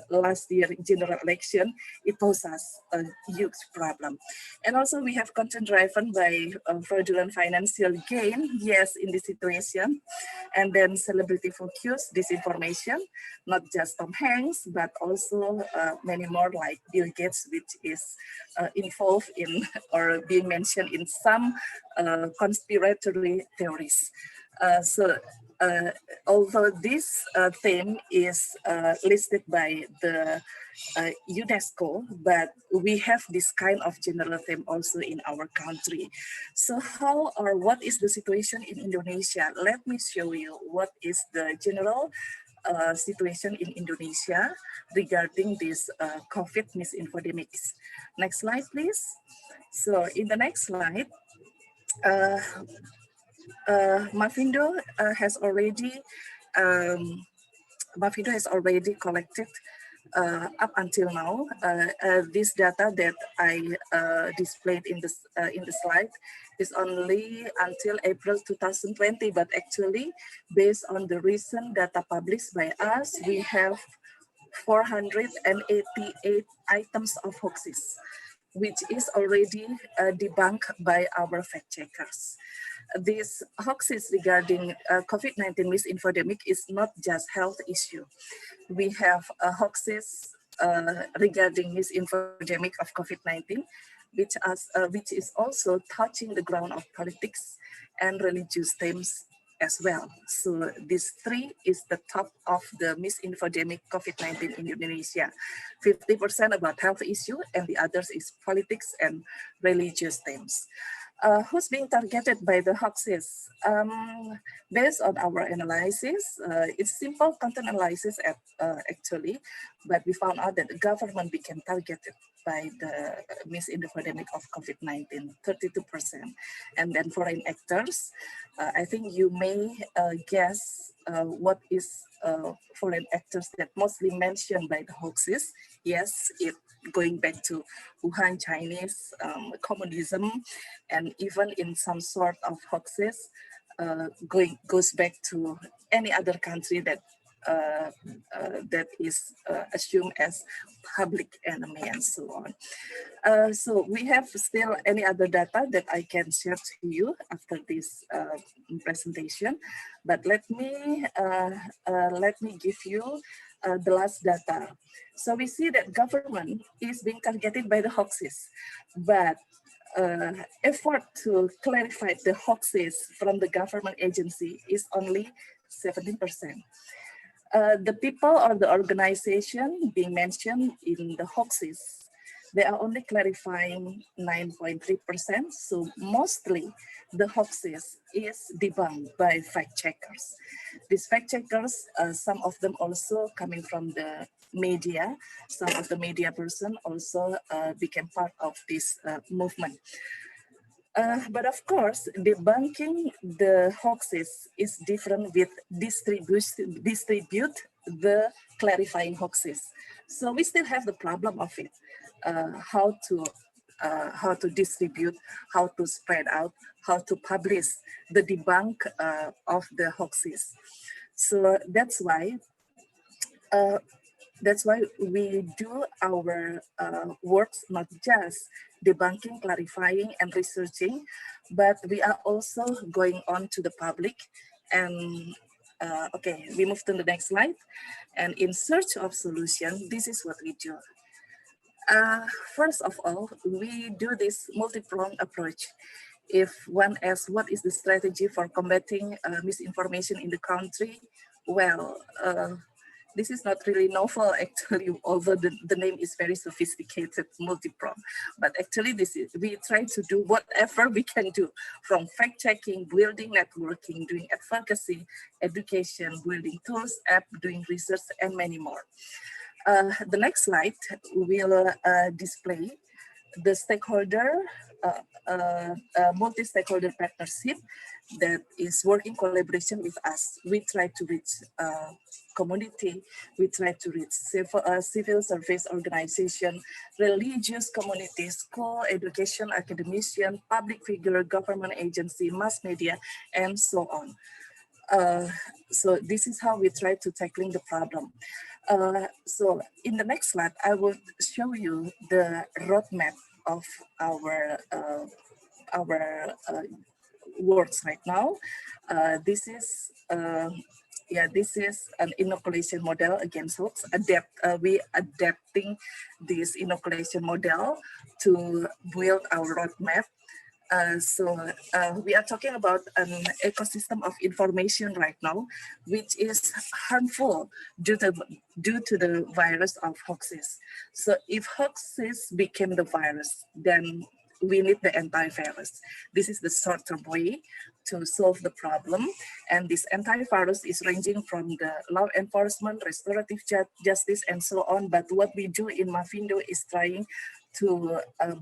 last year general election, it poses us a huge problem. And also we have content driven by fraudulent financial gain, yes, in this situation. And then celebrity focus disinformation, not just Tom Hanks, but also many more like Bill Gates, which is involved in or being mentioned in some conspiratory theories. Although this theme is listed by the UNESCO, but we have this kind of general theme also in our country. So how or what is the situation in Indonesia? Let me show you what is the general situation in Indonesia regarding this COVID misinfodemics. Next slide, please. So in the next slide, Mavindo has already collected up until now this data that I displayed in the slide is only until April 2020, but actually based on the recent data published by us, we have 488 items of hoaxes, which is already debunked by our fact checkers. This hoaxes regarding COVID-19 misinfodemic is not just health issue. We have hoaxes regarding misinfodemic of COVID-19, which is also touching the ground of politics and religious themes as well. So these three is the top of the misinfodemic COVID-19 in Indonesia. 50% about health issue and the others is politics and religious themes. Who's being targeted by the hoaxes? Based on our analysis, it's simple content analysis actually, but we found out that the government became targeted by the misinfodemic of COVID-19, 32%. And then foreign actors, I think you may guess what is foreign actors that mostly mentioned by the hoaxes. Yes, it going back to Wuhan Chinese, communism, and even in some sort of hoaxes, goes back to any other country that that is assumed as public enemy and so on. So we have still any other data that I can share to you after this presentation, but let me give you the last data. So we see that government is being targeted by the hoaxes, but effort to clarify the hoaxes from the government agency is only 17%. The people or the organization being mentioned in the hoaxes, they are only clarifying 9.3%. So mostly the hoaxes is debunked by fact checkers. These fact checkers, some of them also coming from the media, some of the media person also became part of this movement. But of course, debunking the hoaxes is different with distribute the clarifying hoaxes. So we still have the problem of it, how to distribute, how to spread out, how to publish the debunk of the hoaxes. So that's why we do our works, not just debunking, clarifying, and researching, but we are also going on to the public. And okay, we move to the next slide. And in search of solution, this is what we do. First of all, we do this multi-pronged approach. If one asks what is the strategy for combating misinformation in the country, well, this is not really novel actually, although the name is very sophisticated, multi-pronged. But actually we try to do whatever we can do, from fact-checking, building networking, doing advocacy, education, building tools, app, doing research, and many more. The next slide will display the stakeholder, multi-stakeholder partnership that is working collaboration with us. We try to reach community, we try to reach civil service organization, religious communities, school, education, academician, public figure, government agency, mass media, and so on. So this is how we try to tackling the problem. So in the next slide, I will show you the roadmap of our works right now. This is an inoculation model against hoax. We adapting this inoculation model to build our roadmap. So we are talking about an ecosystem of information right now, which is harmful due to the virus of hoaxes. So if hoaxes became the virus, then we need the antivirus. This is the short-term way to solve the problem. And this antivirus is ranging from the law enforcement, restorative justice, and so on. But what we do in Mavindo is trying to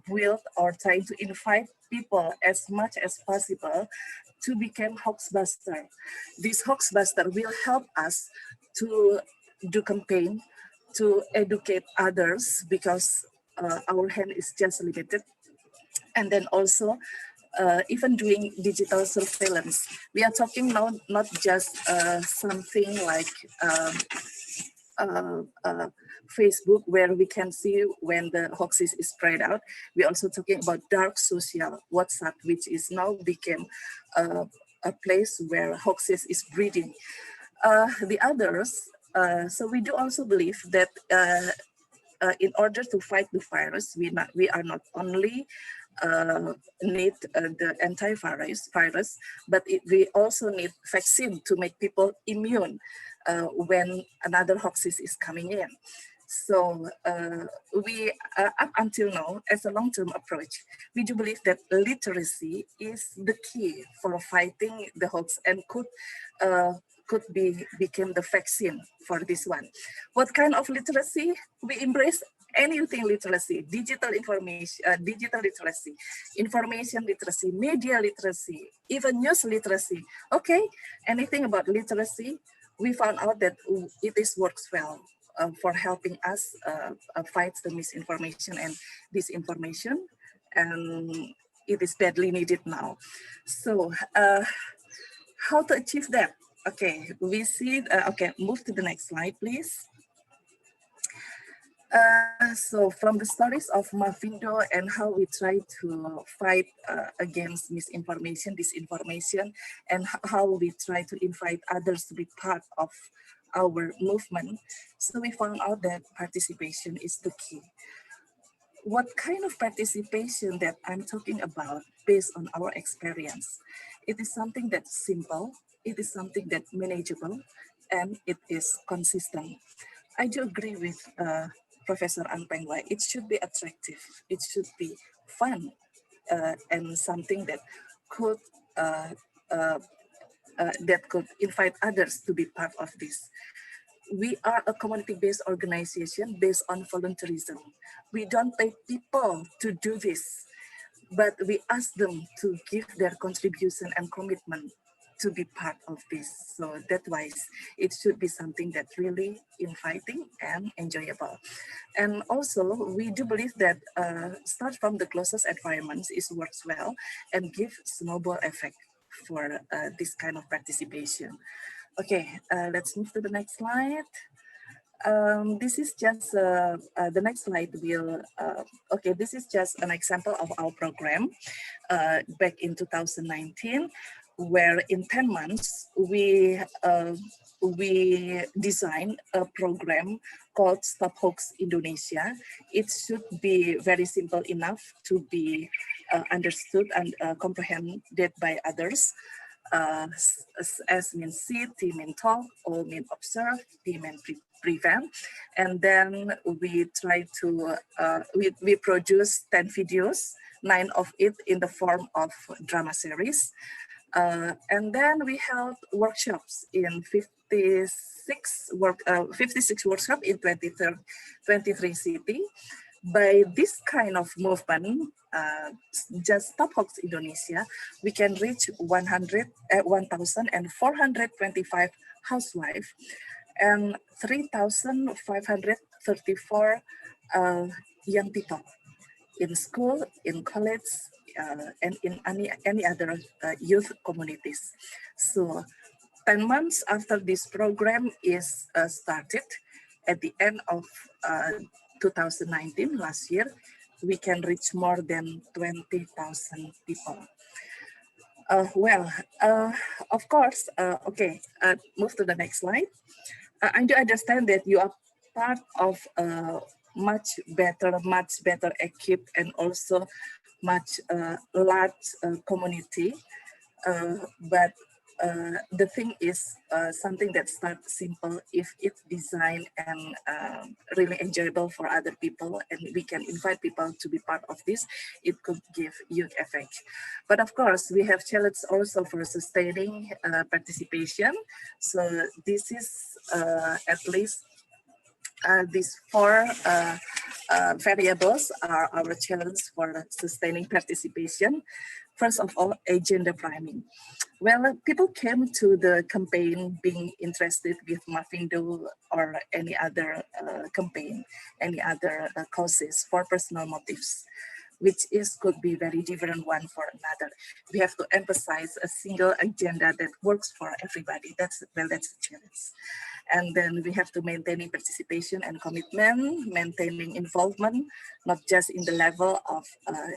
build or trying to invite people as much as possible to become hoaxbuster. This hoaxbuster will help us to do campaign, to educate others, because our hand is just limited. And then also even doing digital surveillance. We are talking now not just something like Facebook, where we can see when the hoaxes is spread out. We're also talking about dark social, WhatsApp, which is now became a place where hoaxes is breeding. The others, so we do also believe that in order to fight the virus, we are not only need the antivirus, but we also need vaccine to make people immune when another hoaxes is coming in. So we, up until now, as a long-term approach, we do believe that literacy is the key for fighting the hoax and could become the vaccine for this one. What kind of literacy? We embrace anything literacy, digital information, digital literacy, information literacy, media literacy, even news literacy. Okay, anything about literacy, we found out that it works well for helping us fight the misinformation and disinformation, and it is badly needed now. So how to achieve that? Okay, we see, okay, move to the next slide, please. So from the stories of Mavindo and how we try to fight against misinformation, disinformation, and how we try to invite others to be part of our movement, so we found out that participation is the key. What kind of participation that I'm talking about based on our experience? It is something that's simple, it is something that's manageable, and it is consistent. I do agree with Professor Ang Peng Wai. It should be attractive, it should be fun, and something that could invite others to be part of this. We are a community-based organization based on volunteerism. We don't pay people to do this, but we ask them to give their contribution and commitment to be part of this. So that wise, it should be something that's really inviting and enjoyable. And also, we do believe that start from the closest environments works well and give snowball effect for this kind of participation. Okay, let's move to the next slide. This is just, the next slide will, okay, this is just an example of our program back in 2019, where in 10 months, we designed a program called Stop Hoax Indonesia. It should be very simple enough to be understood and comprehended by others. S means see, T means talk, O means observe, P means prevent. And then we try to, we produce 10 videos, 9 of it in the form of drama series. And then we held workshops in 56 workshops in 23 cities. By this kind of movement, just Stop Hoax Indonesia, we can reach 1,425 housewives and 3,534 young people in school, in college, and in any other youth communities. So 10 months after this program is started, at the end of 2019, last year, we can reach more than 20,000 people. Of course, okay, move to the next slide. I do understand that you are part of a much better equipped and also much large community, but the thing is something that starts simple if it's designed and really enjoyable for other people, and we can invite people to be part of this, it could give huge effect. But of course, we have challenges also for sustaining participation. So this is at least these 4 variables are our challenge for sustaining participation. First of all, agenda priming. Well, people came to the campaign being interested with Mavindo or any other campaign, any other causes for personal motives. which could be very different one for another. We have to emphasize a single agenda that works for everybody. That's a challenge. And then we have to maintain participation and commitment, maintaining involvement, not just in the level of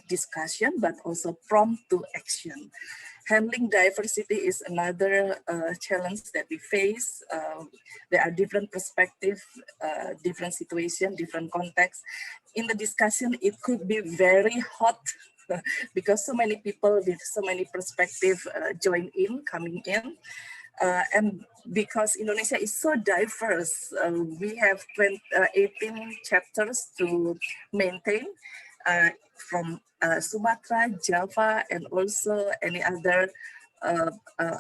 discussion, but also prompt to action. Handling diversity is another challenge that we face. There are different perspectives, different situations, different contexts. In the discussion, it could be very hot because so many people with so many perspectives coming in. And because Indonesia is so diverse, we have 18 chapters to maintain from Sumatra, Java, and also any other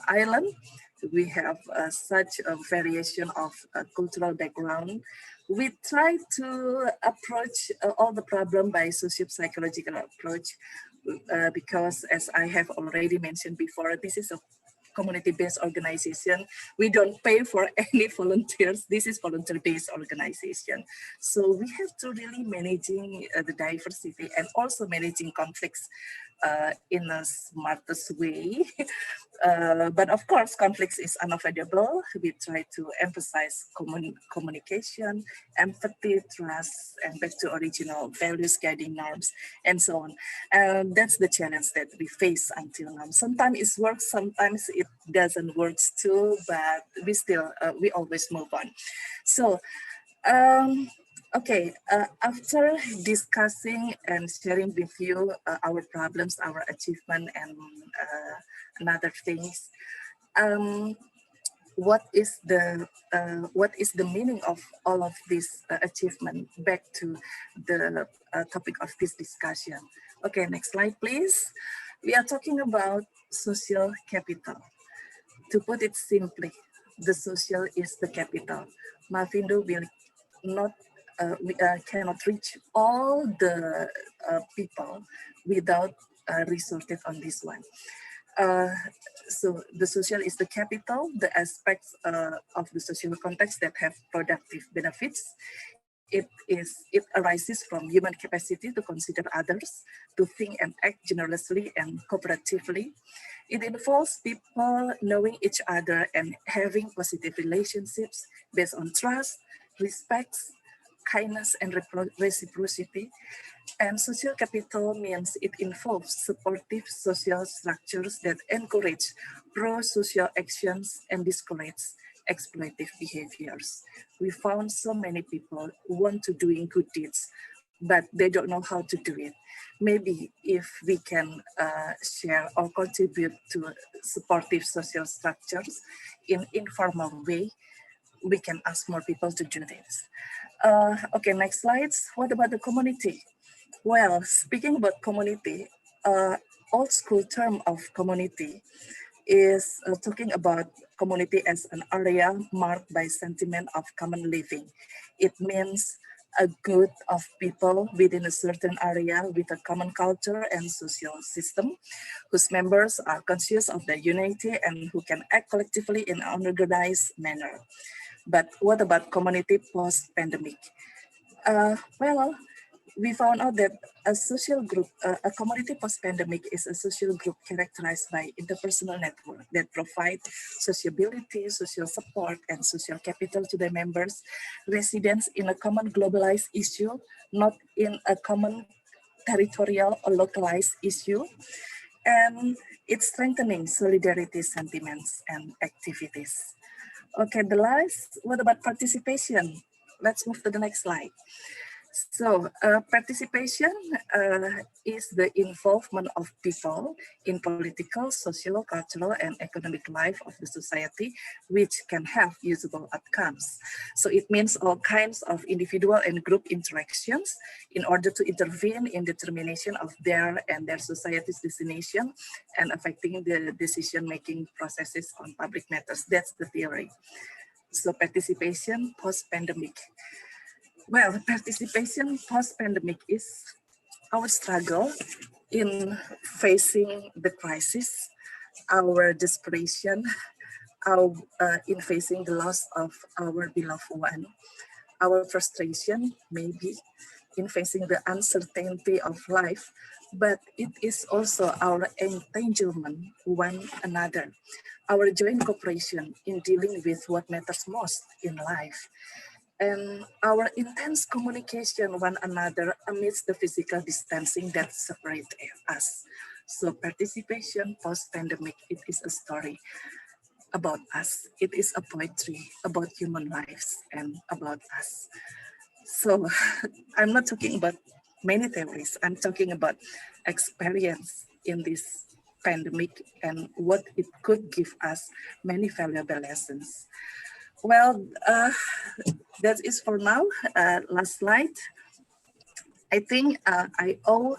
island. We have such a variation of cultural background. We try to approach all the problem by socio-psychological approach because, as I have already mentioned before, this is a community-based organization. We don't pay for any volunteers. This is volunteer-based organization. So we have to really managing the diversity and also managing conflicts in a smartest way. But of course, conflicts is unavoidable. We try to emphasize communication, empathy, trust, and back to original values, guiding norms, and so on. And that's the challenge that we face until now. Sometimes it works, sometimes it doesn't work too, but we always move on. So, okay, after discussing and sharing with you our problems, our achievement, and another things, what is the meaning of all of this achievement? Back to the topic of this discussion. Okay, next slide, please. We are talking about social capital. To put it simply, the social is the capital. Mavindo will not cannot reach all the people without resources on this one. So the social is the capital, the aspects of the social context that have productive benefits. It arises from human capacity to consider others, to think and act generously and cooperatively. It involves people knowing each other and having positive relationships based on trust, respect, kindness, and reciprocity. And social capital means it involves supportive social structures that encourage pro-social actions and discourage exploitative behaviors. We found so many people who want to doing good deeds, but they don't know how to do it. Maybe if we can share or contribute to supportive social structures in informal way, we can ask more people to do this. Okay, next slides. What about the community? Well, speaking about community, old school term of community is talking about community as an area marked by sentiment of common living. It means a group of people within a certain area with a common culture and social system, whose members are conscious of their unity and who can act collectively in an organized manner. But what about community post-pandemic? Well, we found out that a social group, a community post-pandemic is a social group characterized by interpersonal network that provide sociability, social support, and social capital to their members, residents in a common globalized issue, not in a common territorial or localized issue, and it's strengthening solidarity sentiments and activities. Okay, the last, what about participation? Let's move to the next slide. So participation is the involvement of people in political, social, cultural, and economic life of the society, which can have usable outcomes. So it means all kinds of individual and group interactions in order to intervene in determination of their and their society's destination and affecting the decision-making processes on public matters. That's the theory. So participation post-pandemic. Well, participation post-pandemic is our struggle in facing the crisis, our desperation, in facing the loss of our beloved one, our frustration maybe, in facing the uncertainty of life, but it is also our entanglement one another, our joint cooperation in dealing with what matters most in life, and our intense communication one another amidst the physical distancing that separates us. So participation post-pandemic, it is a story about us. It is a poetry about human lives and about us. So I'm not talking about many theories. I'm talking about experience in this pandemic and what it could give us many valuable lessons. Well, that is for now. Last slide. I think I owe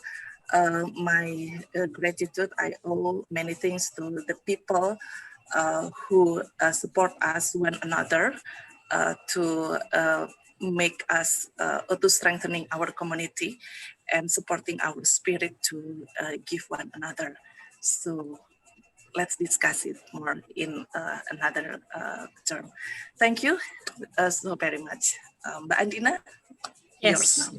my gratitude. I owe many things to the people who support us one another to make us to strengthening our community and supporting our spirit to give one another. So let's discuss it more in another term. Thank you so very much. Mbak Andina, yours Yes. now.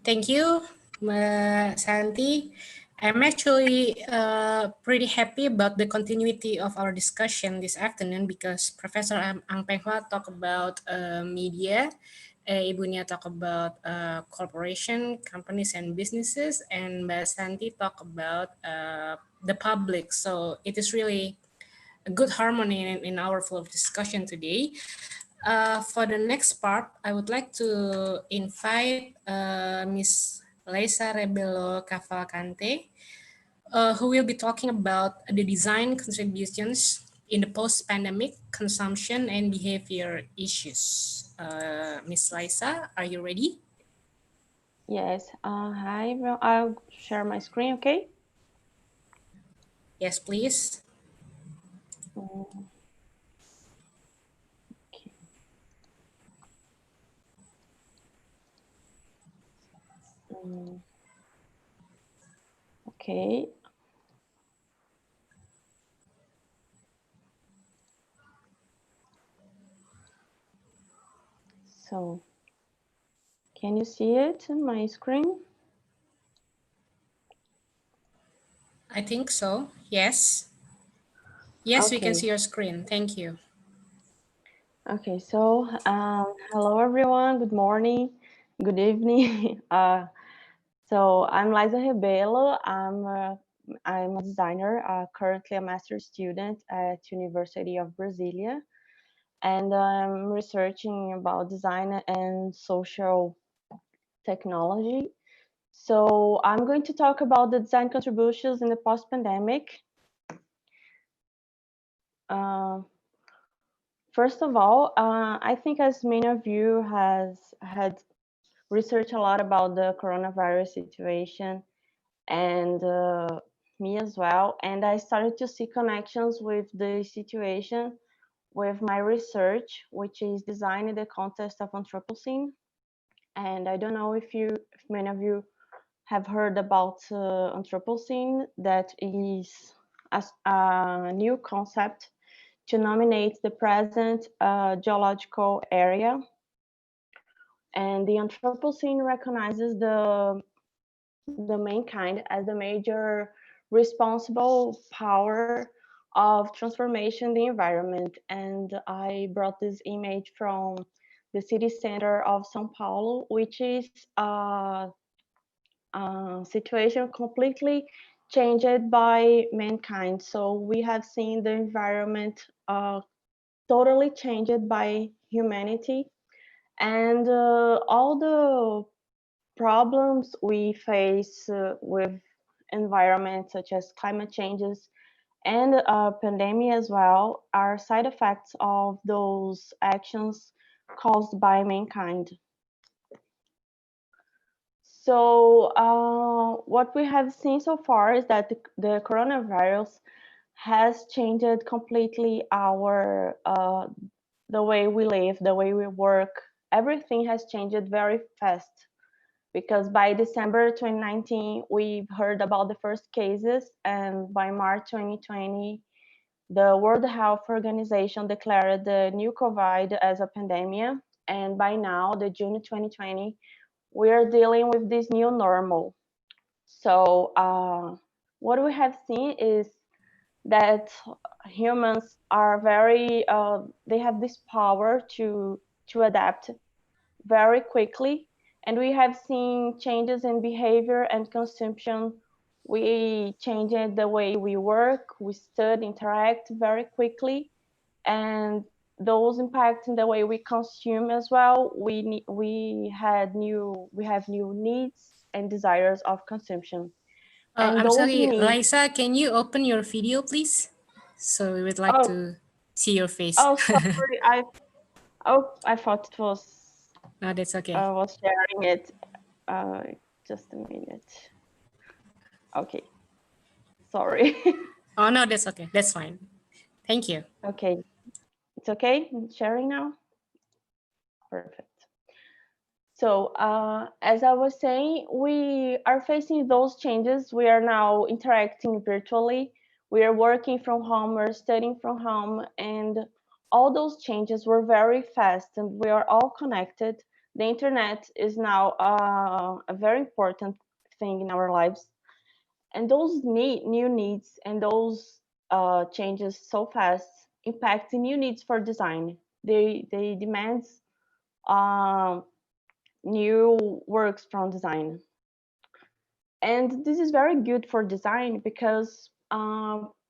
Thank you, Mbak Santi. I'm actually pretty happy about the continuity of our discussion this afternoon because Professor Ang Peng Hua talked about media, Ibu Nia talked about corporation, companies, and businesses, and Mbak Santi talked about the public. So it is really a good harmony in our flow of discussion today. For the next part, I would like to invite Ms. Laisa Rebelo Cavalcante, who will be talking about the design contributions in the post-pandemic consumption and behavior issues. Ms. Laisa, are you ready? Yes. Hi, everyone. I'll share my screen, okay? Yes, please. Okay. So, can you see it on my screen? I think so. Yes. Yes, Okay. we can see your screen. Thank you. Okay, so hello everyone, good morning, good evening. So I'm Liza Rebelo. I'm a designer, currently a master's student at University of Brasilia, and I'm researching about design and social technology. So I'm going to talk about the design contributions in the post-pandemic. First of all, I think as many of you had researched a lot about the coronavirus situation, and me as well. And I started to see connections with the situation with my research, which is design in the context of Anthropocene. And I don't know if many of you have heard about Anthropocene, that is a new concept to nominate the present geological area. And the Anthropocene recognizes the mankind as the major responsible power of transformation the environment. And I brought this image from the city center of São Paulo, which is a situation completely changed by mankind. So we have seen the environment totally changed by humanity, and all the problems we face with environment, such as climate changes and pandemic as well, are side effects of those actions caused by mankind. So what we have seen so far is that the coronavirus has changed completely our the way we live, the way we work. Everything has changed very fast, because by December 2019 we've heard about the first cases, and by March 2020 the World Health Organization declared the new COVID as a pandemic, and by now, the June 2020, we are dealing with this new normal. So what we have seen is that humans are very, they have this power to adapt very quickly. And we have seen changes in behavior and consumption. We changed the way we work, we study, interact very quickly. And those impacting the way we consume as well. We have new needs and desires of consumption. And I'm those sorry, needs, Liza, can you open your video, please? So we would like oh, to see your face. oh, sorry, I thought it was, No, that's okay. I was sharing it. Just a minute. Okay, sorry. Oh, no, that's okay. That's fine. Thank you. Okay, it's okay, sharing now? Perfect. So as I was saying, we are facing those changes. We are now interacting virtually. We are working from home, we're studying from home, and all those changes were very fast, and we are all connected. The internet is now a very important thing in our lives. And those new needs and those changes so fast impact the new needs for design. They demand new works from design. And this is very good for design because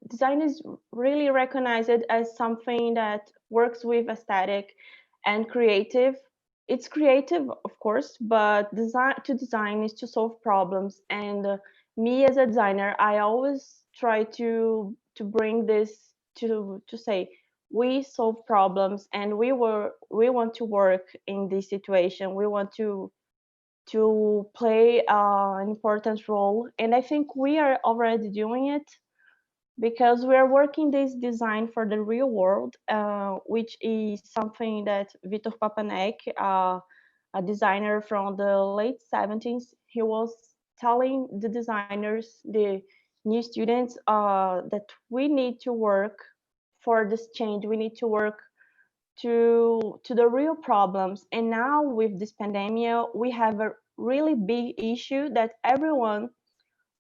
design is really recognized as something that works with aesthetic and creative. It's creative, of course, but design is to solve problems. And me as a designer, I always try to bring this to say we solve problems, and we want to work in this situation. We want to play an important role, and I think we are already doing it because we are working this design for the real world, which is something that Vitor Papanek, a designer from the late 70s, he was telling the designers, the new students, that we need to work for this change. We need to work to the real problems. And now with this pandemic, we have a really big issue that everyone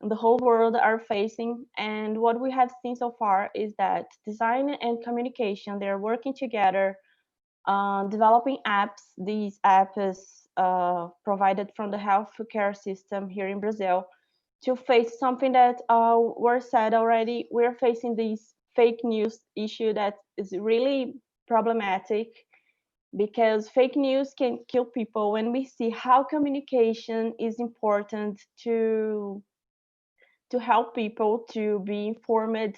in the whole world are facing. And what we have seen so far is that design and communication, they're working together, developing apps. These apps provided from the healthcare system here in Brazil to face something that were said already. We're facing this fake news issue that is really problematic, because fake news can kill people. When we see how communication is important to help people to be informed,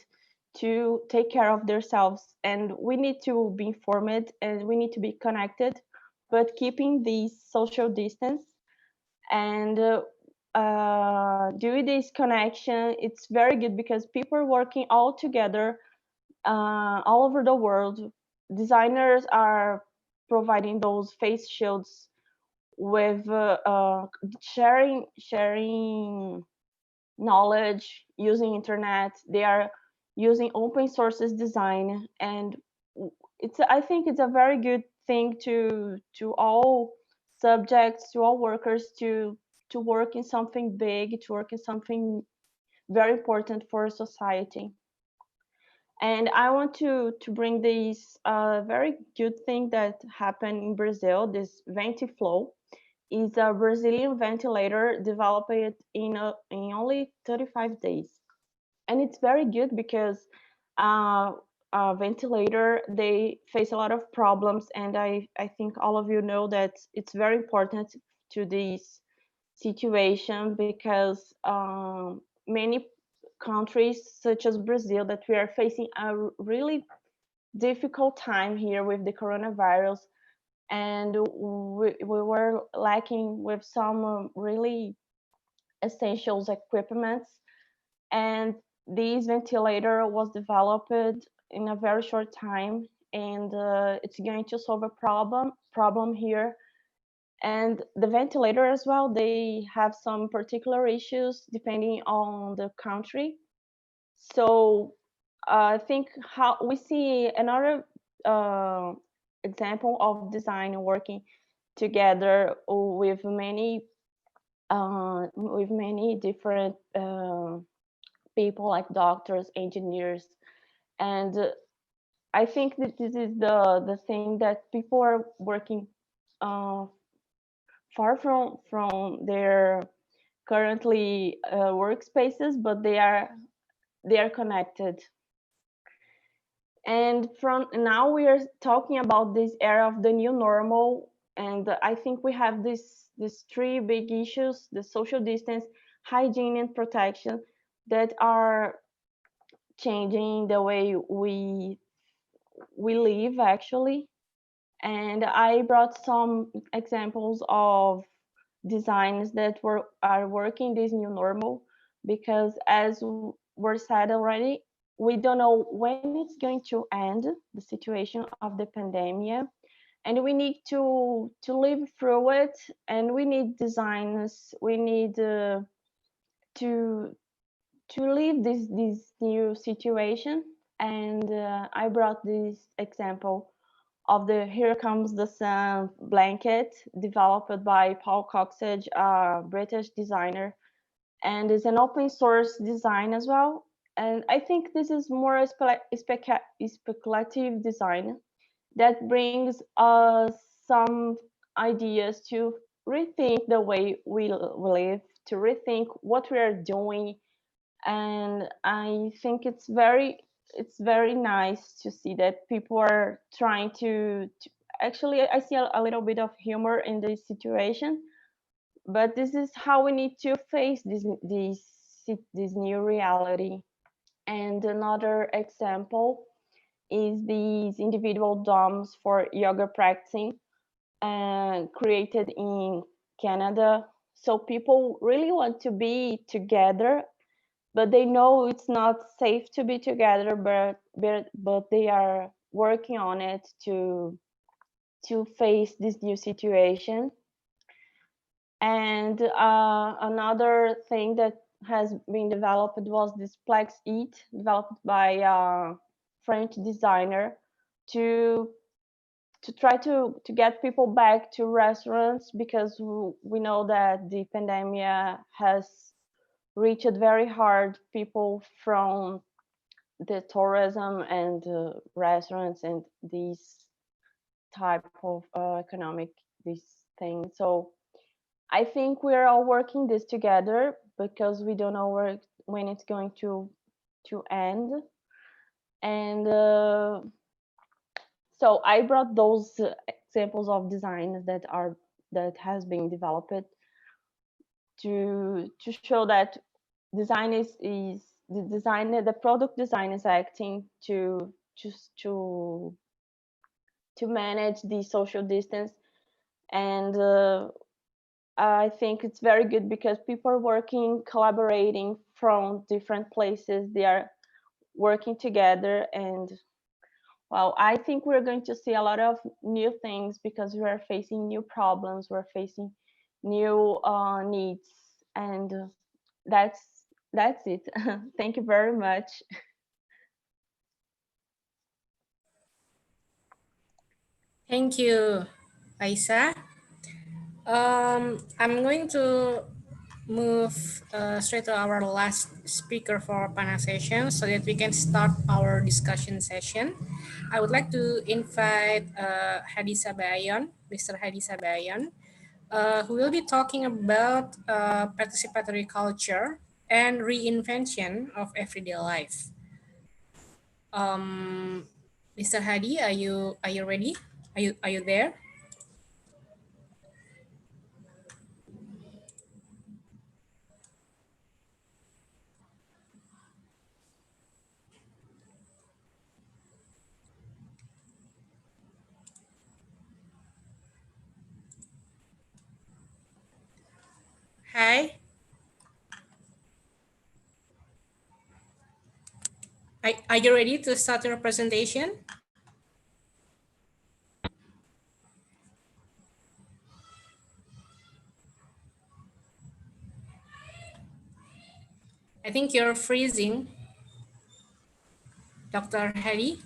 to take care of themselves, and we need to be informed and we need to be connected, but keeping this social distance. And doing this connection, it's very good because people are working all together all over the world. Designers are providing those face shields with sharing knowledge using internet. They are using open sources design, and I think it's a very good thing to all subjects, to all workers, to work in something big, to work in something very important for society. And I want to bring this very good thing that happened in Brazil. This VentiFlow is a Brazilian ventilator developed in only 35 days. And it's very good because a ventilator, they face a lot of problems. And I think all of you know that it's very important to this situation because many countries such as Brazil, that we are facing a really difficult time here with the coronavirus, and we were lacking with some really essentials equipments, and this ventilator was developed in a very short time, and it's going to solve a problem here. And the ventilator as well, they have some particular issues depending on the country. So I think how we see another example of design working together with many with many different people like doctors, engineers, and I think that this is the thing that people are working far from their currently workspaces, but they are connected. And from now we are talking about this era of the new normal, and I think we have these three big issues: the social distance, hygiene, and protection, that are changing the way we live actually. And I brought some examples of designs that are working this new normal, because as were said already, we don't know when it's going to end, the situation of the pandemic, and we need to live through it, and we need designs, we need to live this new situation. And I brought this example of the Here Comes the Sun blanket, developed by Paul Coxage, a British designer, and is an open source design as well. And I think this is more a speculative design that brings us some ideas to rethink the way we live, to rethink what we are doing. And I think it's very nice to see that people are trying to actually, I see a little bit of humor in this situation, but this is how we need to face this new reality. And another example is these individual DOMs for yoga practicing, created in Canada. So people really want to be together, but they know it's not safe to be together, but they are working on it to face this new situation. And another thing that has been developed was this Plex Eat, developed by a French designer, to try to get people back to restaurants, because we know that the pandemic has reached very hard people from the tourism and restaurants and these type of economic thing. So I think we're all working this together, because we don't know when it's going to end. And so I brought those examples of designs that has been developed to show that design is the product design is acting to manage the social distance. And I think it's very good, because people are working, collaborating from different places. They are working together, and well, I think we're going to see a lot of new things, because we are facing new problems, we're facing new needs, and that's it. Thank you very much. Thank you, Aisa. I'm going to move straight to our last speaker for panel session, so that we can start our discussion session. I would like to invite Hadi Sabayon, Mr. Hadi Sabayon, who will be talking about participatory culture and reinvention of everyday life. Mr. Hadi, are you ready? Are you there? Hi. Are you ready to start your presentation? I think you're freezing, Dr. Hadi.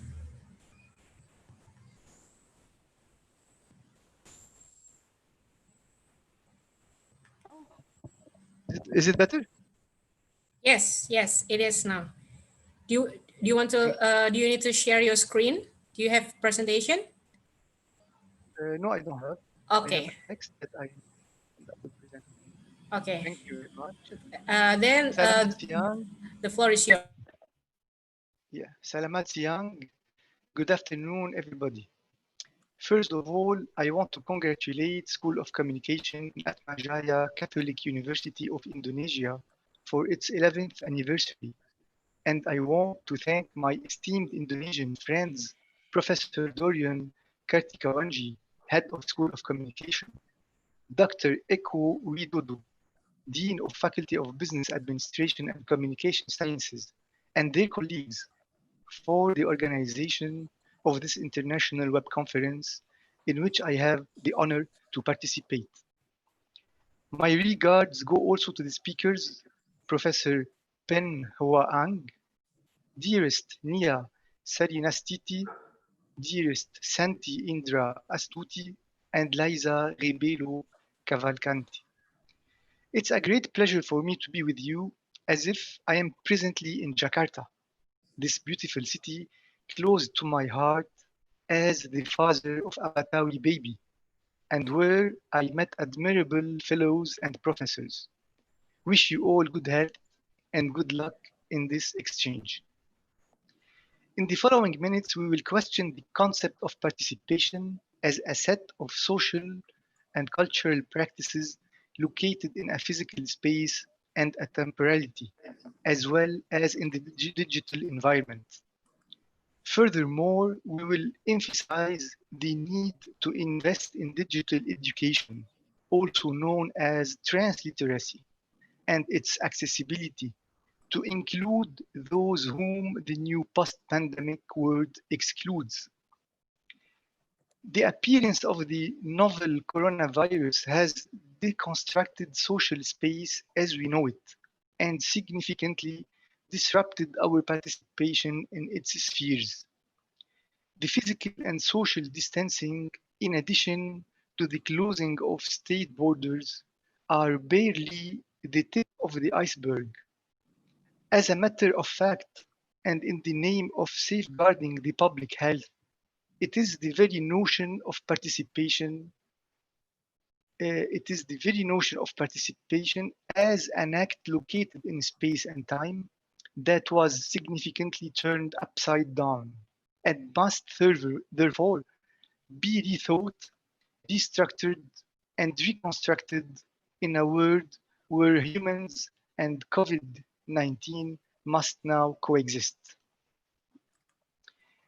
Is it better? Yes, yes, it is now. Do you want to, do you need to share your screen? Do you have presentation? No, I don't have. Okay. I have next that I will present. Okay. Thank you very much. Then Salamat Siang. the floor is yours. Yeah, Salamat Siang. Good afternoon, everybody. First of all, I want to congratulate School of Communication at Atmajaya Catholic University of Indonesia for its 11th anniversary. And I want to thank my esteemed Indonesian friends, Professor Dorian Kartikawanji, Head of School of Communication, Dr. Eko Widodo, Dean of Faculty of Business Administration and Communication Sciences, and their colleagues for the organization of this international web conference in which I have the honor to participate. My regards go also to the speakers, Professor Pen Hoa Ang, dearest Nia Sarinastiti, dearest Santi Indra Astuti, and Liza Rebelo Cavalcanti. It's a great pleasure for me to be with you as if I am presently in Jakarta, this beautiful city close to my heart as the father of a Batawi baby, and where I met admirable fellows and professors. Wish you all good health and good luck in this exchange. In the following minutes, we will question the concept of participation as a set of social and cultural practices located in a physical space and a temporality, as well as in the digital environment. Furthermore, we will emphasize the need to invest in digital education, also known as transliteracy, and its accessibility to include those whom the new post-pandemic world excludes. The appearance of the novel coronavirus has deconstructed social space as we know it and significantly disrupted our participation in its spheres. The physical and social distancing, in addition to the closing of state borders, are barely the tip of the iceberg. As a matter of fact, and in the name of safeguarding the public health, it is the very notion of participation as an act located in space and time that was significantly turned upside down and must therefore be rethought, restructured, and reconstructed in a world where humans and COVID-19 must now coexist.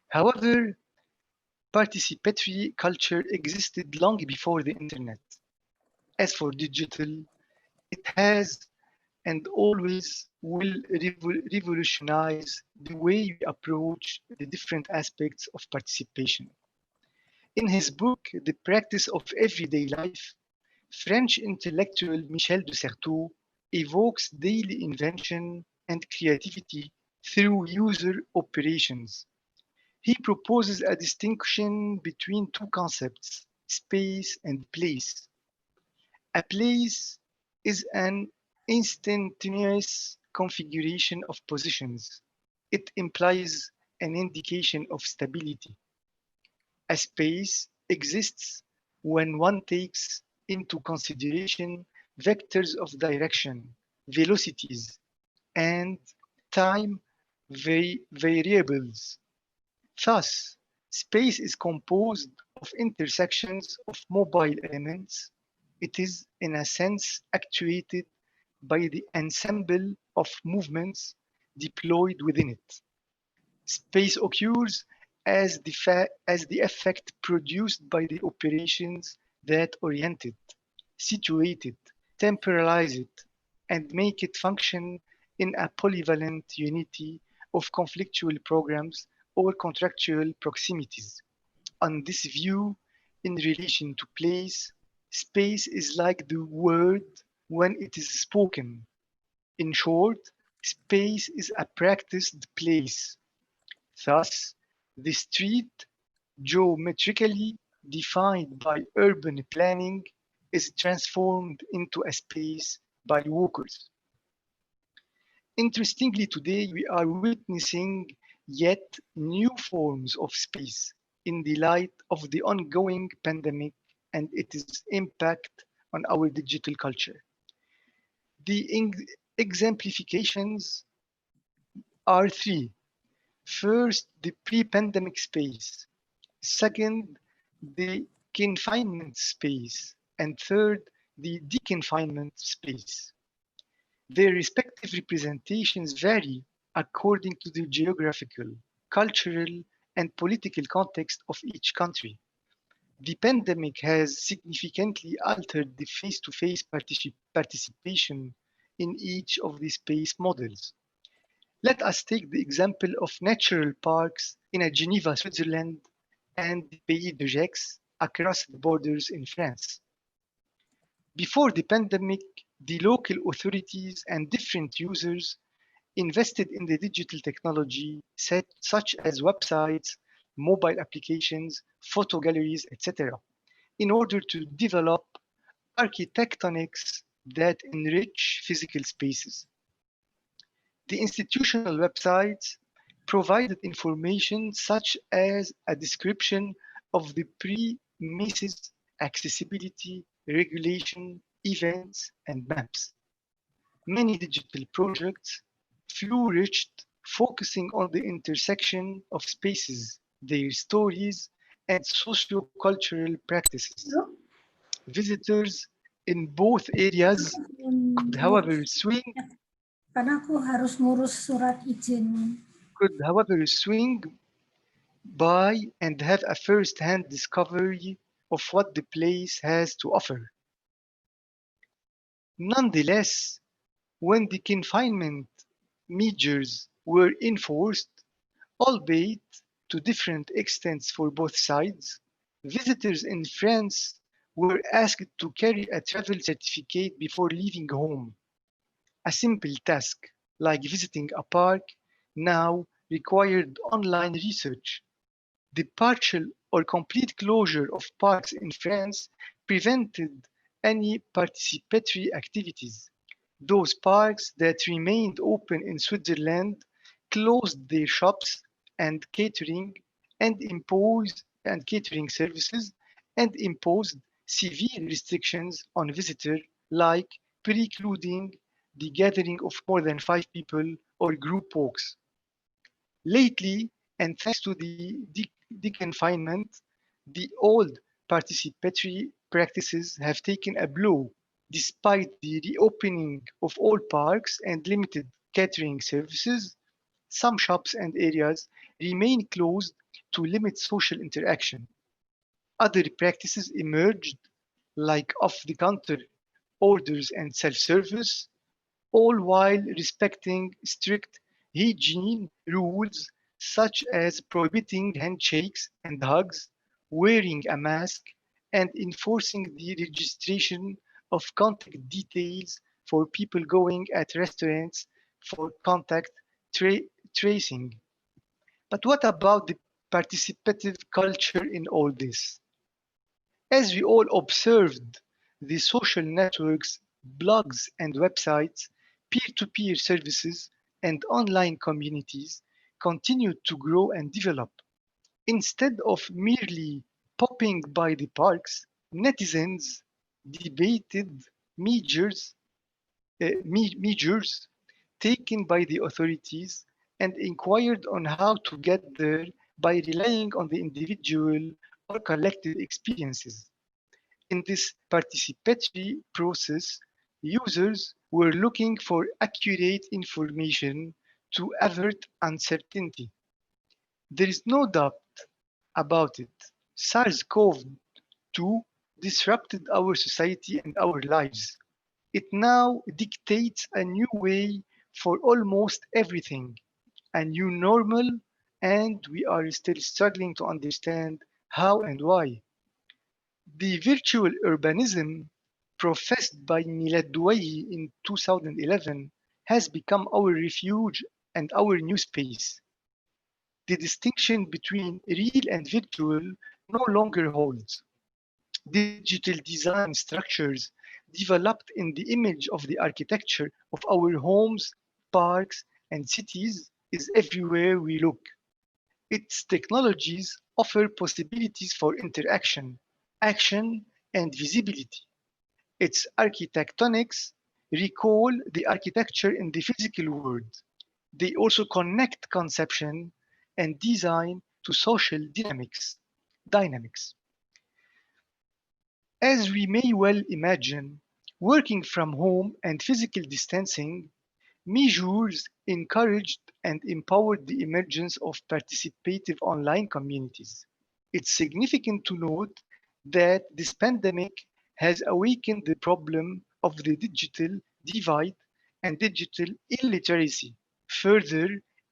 However, participatory culture existed long before the internet. As for digital, it has and always will revolutionize the way we approach the different aspects of participation. In his book, The Practice of Everyday Life, French intellectual Michel de Certeau evokes daily invention and creativity through user operations. He proposes a distinction between two concepts, space and place. A place is an instantaneous configuration of positions. It implies an indication of stability. A space exists when one takes into consideration vectors of direction, velocities, and time variables. Thus, space is composed of intersections of mobile elements. It is, in a sense, actuated by the ensemble of movements deployed within it. Space occurs as the effect produced by the operations that orient it, situate it, temporalize it, and make it function in a polyvalent unity of conflictual programs or contractual proximities. On this view, in relation to place, space is like the word when it is spoken. In short, space is a practiced place. Thus, the street, geometrically defined by urban planning, is transformed into a space by walkers. Interestingly, today we are witnessing yet new forms of space in the light of the ongoing pandemic and its impact on our digital culture. The exemplifications are three. First, the pre-pandemic space. Second, the confinement space. And third, the deconfinement space. Their respective representations vary according to the geographical, cultural, and political context of each country. The pandemic has significantly altered the face-to-face participation in each of the space models. Let us take the example of natural parks in Geneva, Switzerland, and the Pays de Gex across the borders in France. Before the pandemic, the local authorities and different users invested in the digital technology such as websites, mobile applications, photo galleries, etc., in order to develop architectonics that enrich physical spaces. The institutional websites provided information such as a description of the premises, accessibility, regulation, events, and maps. Many digital projects flourished, focusing on the intersection of spaces, their stories, and socio-cultural practices. Visitors in both areas could, however, swing Karena aku harus ngurus surat izin. by and have a first-hand discovery of what the place has to offer. Nonetheless, when the confinement measures were enforced, albeit to different extents for both sides, visitors in France were asked to carry a travel certificate before leaving home. A simple task, like visiting a park, now required online research. The partial or complete closure of parks in France prevented any participatory activities. Those parks that remained open in Switzerland closed their shops and catering services and imposed severe restrictions on visitors, like precluding the gathering of more than 5 people or group walks. Lately, and thanks to the deconfinement, the old participatory practices have taken a blow. Despite the reopening of all parks and limited catering services, some shops and areas remain closed to limit social interaction. Other practices emerged, like off-the-counter orders and self-service, all while respecting strict hygiene rules such as prohibiting handshakes and hugs, wearing a mask, and enforcing the registration of contact details for people going at restaurants for contact tracing. But what about the participative culture in all this? As we all observed, the social networks, blogs, and websites, peer-to-peer services, and online communities continued to grow and develop. Instead of merely popping by the parks, netizens debated measures taken by the authorities and inquired on how to get there by relying on the individual or collective experiences. In this participatory process, users were looking for accurate information to avert uncertainty. There is no doubt about it. SARS-CoV-2 disrupted our society and our lives. It now dictates a new way for almost everything, a new normal, and we are still struggling to understand how and why. The virtual urbanism professed by Milad Douayi in 2011 has become our refuge and our new space. The distinction between real and virtual no longer holds. Digital design structures developed in the image of the architecture of our homes parks, and cities is everywhere we look. Its technologies offer possibilities for interaction, action, and visibility. Its architectonics recall the architecture in the physical world. They also connect conception and design to social dynamics. As we may well imagine, working from home and physical distancing measures encouraged and empowered the emergence of participative online communities. It's significant to note that this pandemic has awakened the problem of the digital divide and digital illiteracy, further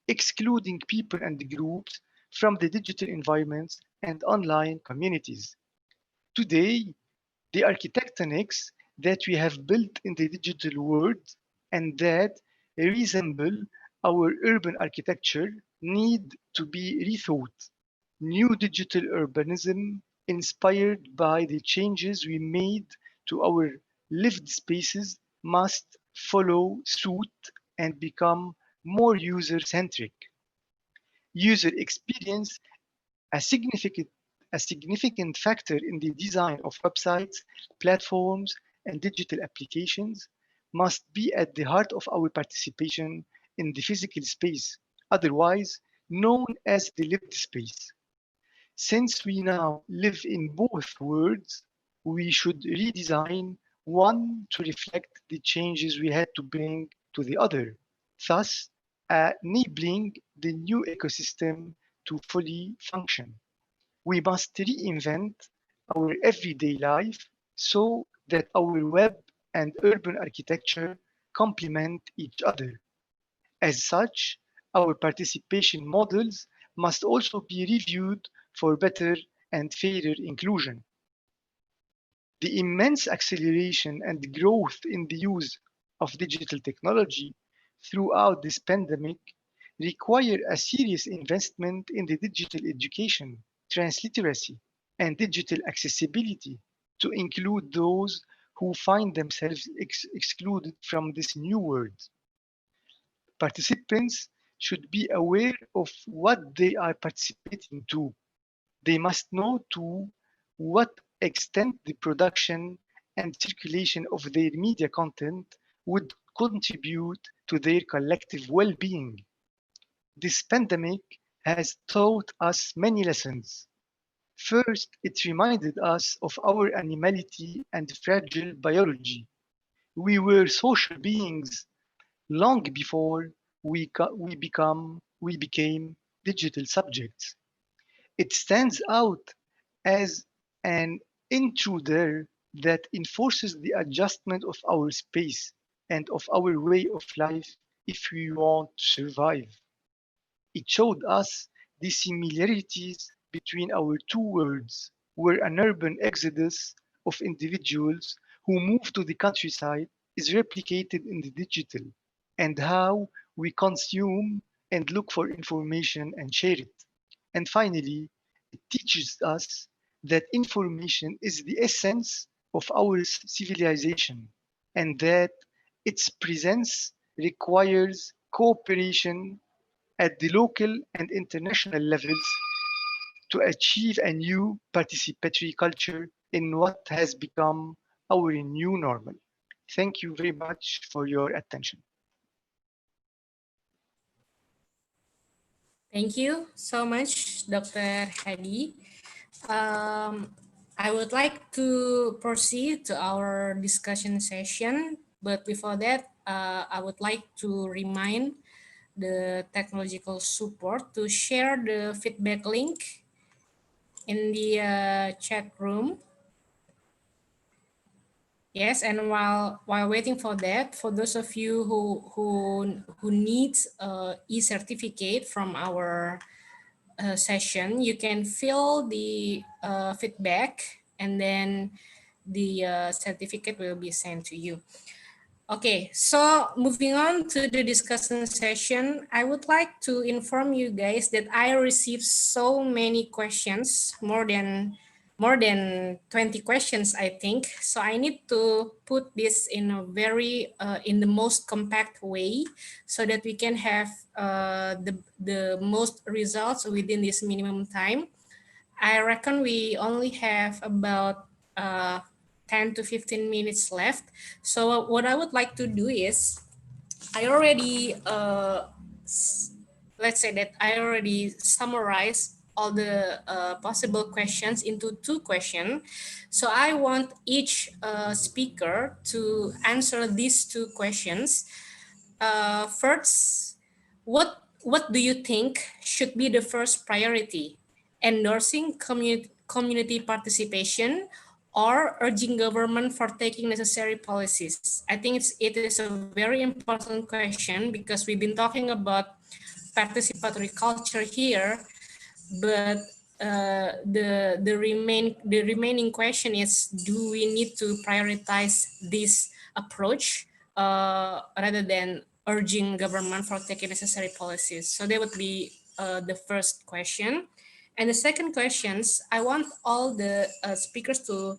excluding people and groups from the digital environments and online communities. Today, the architectonics that we have built in the digital world and that resemble our urban architecture need to be rethought. New digital urbanism inspired by the changes we made to our lived spaces must follow suit and become more user-centric. User experience, a significant factor in the design of websites, platforms, and digital applications, must be at the heart of our participation in the physical space, otherwise known as the lived space. Since we now live in both worlds, we should redesign one to reflect the changes we had to bring to the other, thus enabling the new ecosystem to fully function. We must reinvent our everyday life so that our web and urban architecture complement each other. As such, our participation models must also be reviewed for better and fairer inclusion. The immense acceleration and growth in the use of digital technology throughout this pandemic require a serious investment in the digital education, transliteracy, and digital accessibility to include those who find themselves excluded from this new world. Participants should be aware of what they are participating to. They must know to what extent the production and circulation of their media content would contribute to their collective well-being. This pandemic has taught us many lessons. First, it reminded us of our animality and fragile biology. We were social beings long before we became digital subjects. It stands out as an intruder that enforces the adjustment of our space and of our way of life if we want to survive. It showed us the similarities between our two worlds, where an urban exodus of individuals who move to the countryside is replicated in the digital, and how we consume and look for information and share it. And finally, it teaches us that information is the essence of our civilization and that its presence requires cooperation at the local and international levels to achieve a new participatory culture in what has become our new normal. Thank you very much for your attention. Thank you so much, Dr. Hadi. I would like to proceed to our discussion session, but before that, I would like to remind the technological support to share the feedback link in the chat room. Yes, and while waiting for that, for those of you who needs e-certificate from our session, you can fill the feedback and then the certificate will be sent to you. Okay, so moving on to the discussion session, I would like to inform you guys that I received so many questions, more than more than 20 questions, I think. So I need to put this in a very, in the most compact way so that we can have the most results within this minimum time. I reckon we only have about 10 to 15 minutes left. So what I would like to do is, I already, let's say that I already summarized all the possible questions into 2 questions. So I want each speaker to answer these 2 questions. First, what do you think should be the first priority? Endorsing community participation or urging government for taking necessary policies? I think it is a very important question because we've been talking about participatory culture here, but the remaining question is, do we need to prioritize this approach rather than urging government for taking necessary policies? So that would be the first question. And the second questions, I want all the speakers to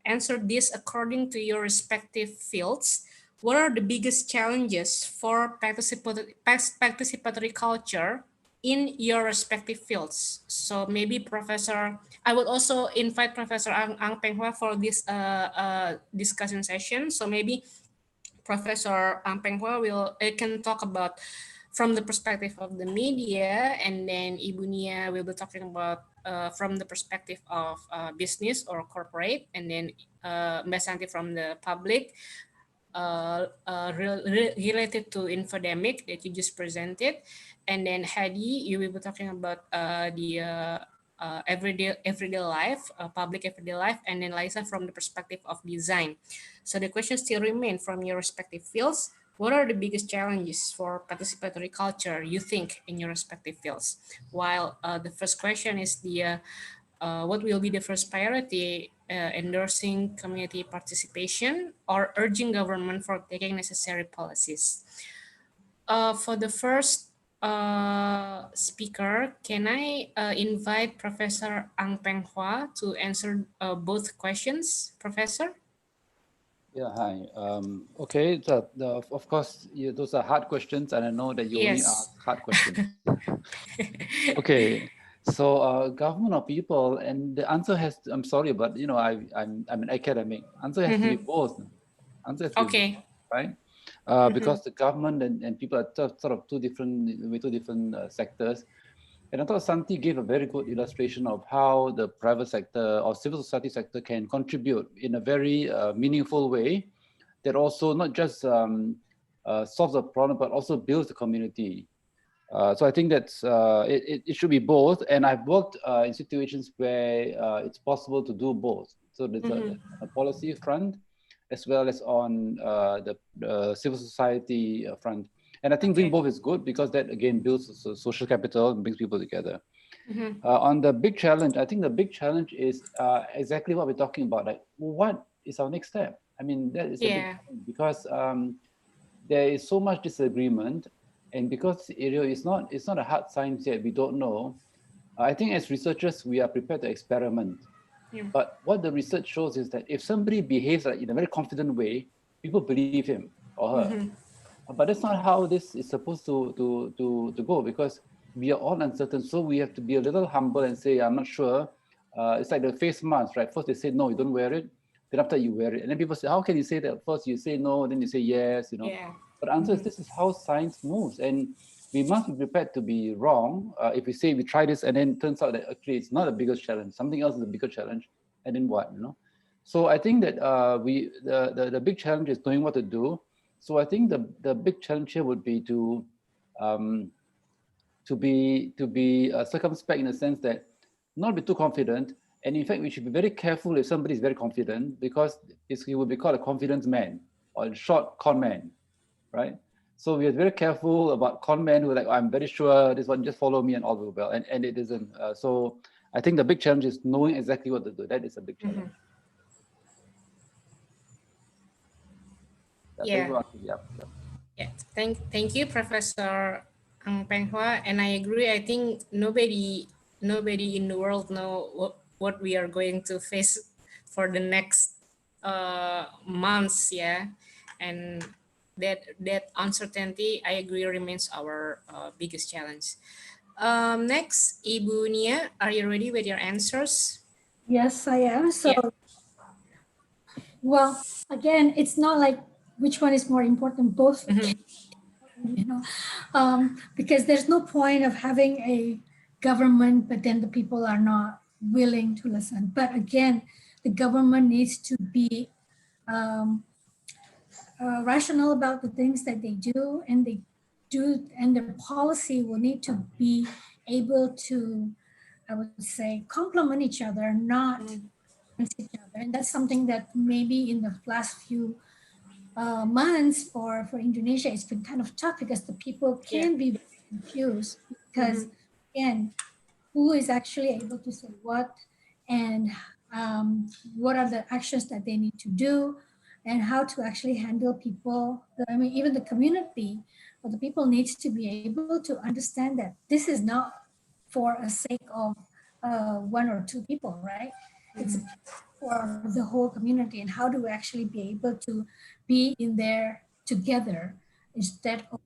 answer this according to your respective fields. What are the biggest challenges for participatory culture in your respective fields? So maybe Professor, I would also invite Professor Ang Peng Hua for this discussion session. So maybe Professor Ang Peng Hua can talk about from the perspective of the media, and then Ibu Nia will be talking about from the perspective of business or corporate, and then Mbak Santi from the public, related to infodemic that you just presented, and then Hadi, you will be talking about the everyday life, public everyday life, and then Liza from the perspective of design. So the questions still remain from your respective fields. What are the biggest challenges for participatory culture you think in your respective fields? While the first question is the what will be the first priority, endorsing community participation or urging government for taking necessary policies? For the first speaker, can I invite Professor Ang Peng Hua to answer both questions, Professor? Yeah, hi. Okay, so of course, those are hard questions, and I know that you only ask hard questions. Okay, so government or people, and the answer has to, I'm sorry, but you know, I'm an academic. Answer has to be both. Answer has to be both, right? Because the government and people are sort of two different sectors. And I thought Santi gave a very good illustration of how the private sector or civil society sector can contribute in a very meaningful way that also not just solves the problem, but also builds the community. So I think that's it should be both. And I've worked in situations where it's possible to do both. So there's a policy front as well as on the civil society front. And I think doing both is good because that again builds social capital and brings people together. On the big challenge, I think the big challenge is exactly what we're talking about. Like, what is our next step? I mean, that is a big challenge because there is so much disagreement, and because the area is not a hard science yet, we don't know. I think as researchers, we are prepared to experiment. But what the research shows is that if somebody behaves like in a very confident way, people believe him or her. But that's not how this is supposed to go, because we are all uncertain. So we have to be a little humble and say, I'm not sure. It's like the face mask, right? First they say, no, you don't wear it. Then after you wear it. And then people say, how can you say that? First you say no, then you say yes, you know. But the answer is this is how science moves. And we must be prepared to be wrong. If we say we try this and then it turns out that actually it's not the biggest challenge. Something else is a bigger challenge. And then what, you know? So I think that the big challenge is knowing what to do. So I think the big challenge here would be to be circumspect in the sense that not be too confident, and in fact we should be very careful if somebody is very confident, because he would be called a confidence man or a short con man, right? So we are very careful about con men who are like, oh, I'm very sure this one, just follow me and all will well, and it isn't. So I think the big challenge is knowing exactly what to do. That is a big challenge. Thank you, Professor Ang Peng Hua, and I agree. I think nobody in the world know what we are going to face for the next months, yeah, and that uncertainty, I agree, remains our biggest challenge. Next, Ibu Nia, are you ready with your answers? Yes, I am. So, Yeah. well, again, it's not like which one is more important. Both, you know, because there's no point of having a government, but then the people are not willing to listen. But again, the government needs to be rational about the things that they do, and their policy will need to be able to, I would say, complement each other, not against each other. And that's something that maybe in the last few months for Indonesia, it's been kind of tough because the people can be very confused because, again, who is actually able to say what, and what are the actions that they need to do, and how to actually handle people. I mean, even the community or the people needs to be able to understand that this is not for a sake of one or two people, right? It's for the whole community, and how do we actually be able to be in there together instead of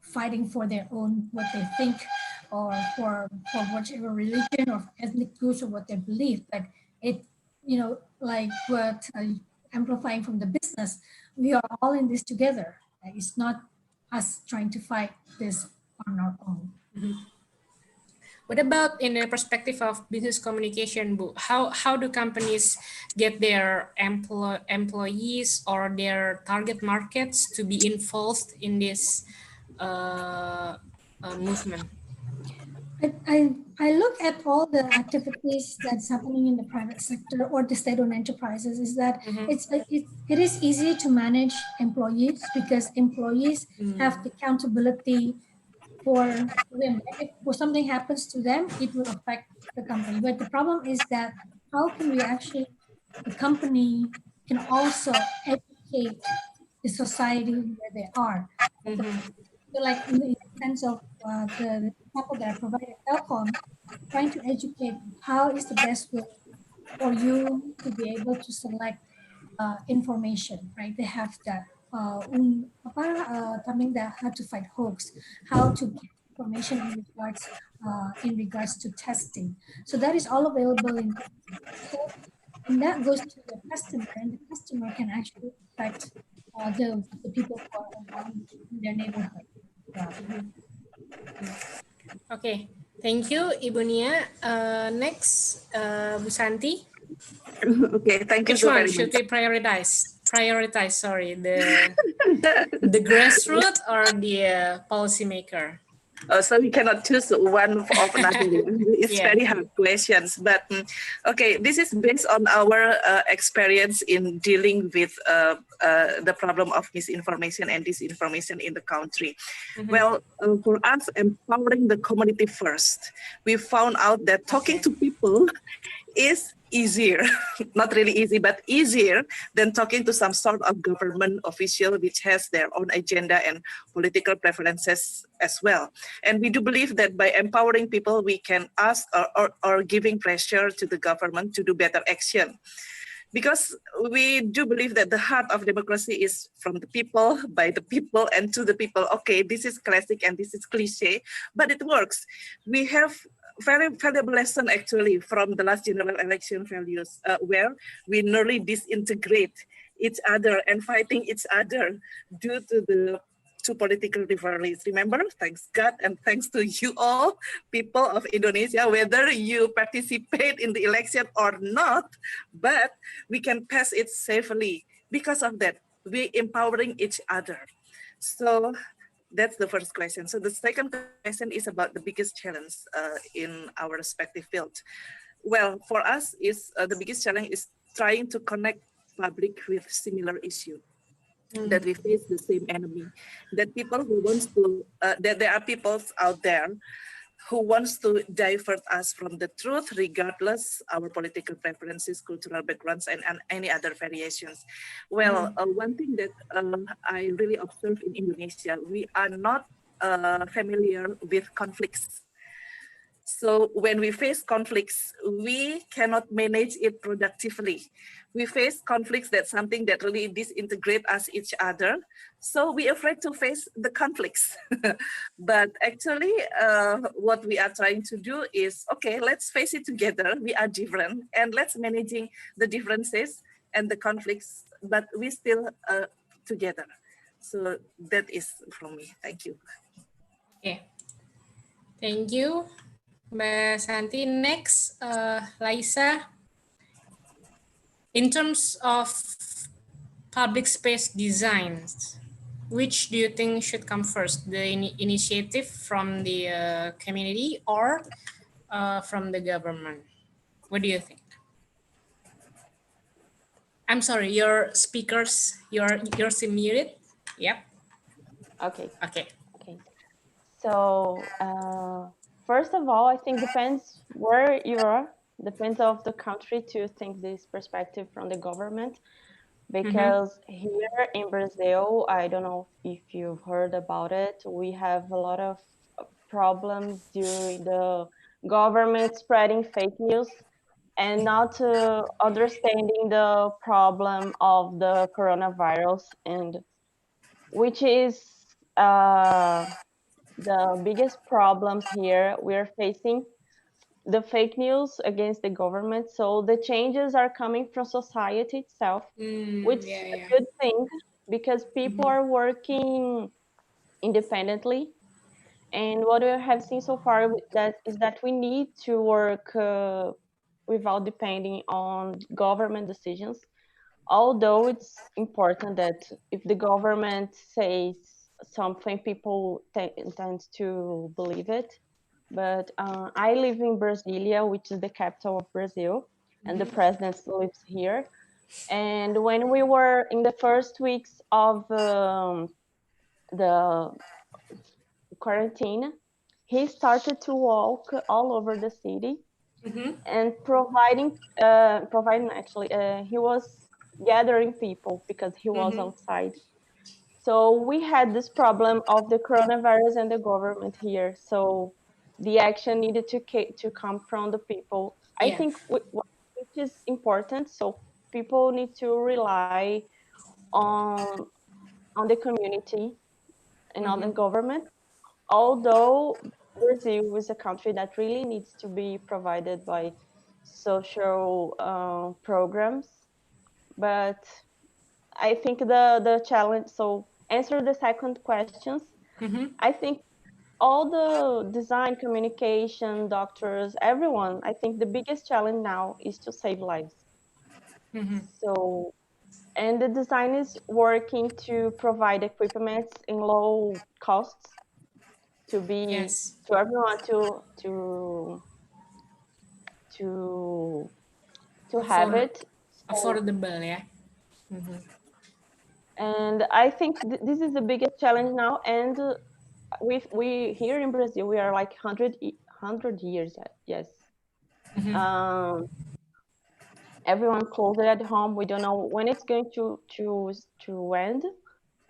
fighting for their own, what they think, or for whichever religion or ethnic groups or what they believe. But it, you know, like what amplifying from the business, we are all in this together. It's not us trying to fight this on our own. What about in the perspective of business communication, Bu? How do companies get their employees or their target markets to be involved in this movement? I look at all the activities that's happening in the private sector or the state-owned enterprises, is that it is easy to manage employees because employees have the accountability for them. If something happens to them, it will affect the company. But the problem is that how can we actually, the company can also educate the society where they are. So like in the sense of the example that I provided, Telkom, trying to educate how is the best way for you to be able to select information, right? They have that something that how to fight hoax, how to get information in regards to testing. So that is all available in. So, and that goes to the customer, and the customer can actually affect the people who are around in their neighborhood. Okay, thank you, Ibu Nia. Next, Bu Santi. Okay, thank you Which so one very should much. we prioritize? Sorry, the grassroots or the policymaker? So we cannot choose one of another. It's Yeah. very hard questions, but okay, this is based on our experience in dealing with the problem of misinformation and disinformation in the country. Well, for us, empowering the community first, we found out that talking to people is easier, not really easy, but easier than talking to some sort of government official which has their own agenda and political preferences as well. And we do believe that by empowering people, we can ask or giving pressure to the government to do better action. Because we do believe that the heart of democracy is from the people, by the people, and to the people. Okay, this is classic and this is cliche, but it works. We have very valuable lesson actually from the last general election values, where we nearly disintegrate each other and fighting each other due to the two political rivalries. Remember, thanks God and thanks to you all, people of Indonesia, whether you participate in the election or not, but we can pass it safely. Because of that, we empowering each other. So that's the first question. So the second question is about the biggest challenge in our respective field. Well, for us, is the biggest challenge is trying to connect public with similar issue. That we face the same enemy. That people who wants to, that there are people out there who wants to divert us from the truth, regardless our political preferences, cultural backgrounds, and any other variations. Well, one thing that I really observe in Indonesia, we are not familiar with conflicts. So when we face conflicts, we cannot manage it productively. We face conflicts that's something that really disintegrate us each other. So we're afraid to face the conflicts. But actually, what we are trying to do is, okay, let's face it together. We are different, and let's managing the differences and the conflicts, but we still together. So that is from me. Thank you. Okay. Thank you, Mbak Santi. Next, Laisa. In terms of public space designs, which do you think should come first? The initiative from the community or from the government? What do you think? I'm sorry, your speakers, you're muted. Yep. Okay. Okay. Okay. So first of all, I think depends where you are, depends of the country to think this perspective from the government. Because here in Brazil, I don't know if you've heard about it, we have a lot of problems during the government spreading fake news and not understanding the problem of the coronavirus, and which is the biggest problems here we're facing, the fake news against the government. So the changes are coming from society itself, which is a good thing because people are working independently. And what we have seen so far is that we need to work without depending on government decisions. Although it's important that if the government says something, people tend to believe it. But I live in Brasilia, which is the capital of Brazil, and the president lives here. And when we were in the first weeks of the quarantine, he started to walk all over the city and providing actually, he was gathering people because he was outside. So we had this problem of the coronavirus and the government here. So the action needed to come from the people. I think which is important. So people need to rely on the community and on the government. Although Brazil is a country that really needs to be provided by social programs, but I think the challenge. So answer the second questions. I think all the design, communication, doctors, everyone, I think the biggest challenge now is to save lives. So, and the design is working to provide equipment in low costs to be to everyone to have it. Affordable, yeah. And I think this is the biggest challenge now. And we here in Brazil, we are like 100 years, yes. Everyone closed at home. We don't know when it's going to end,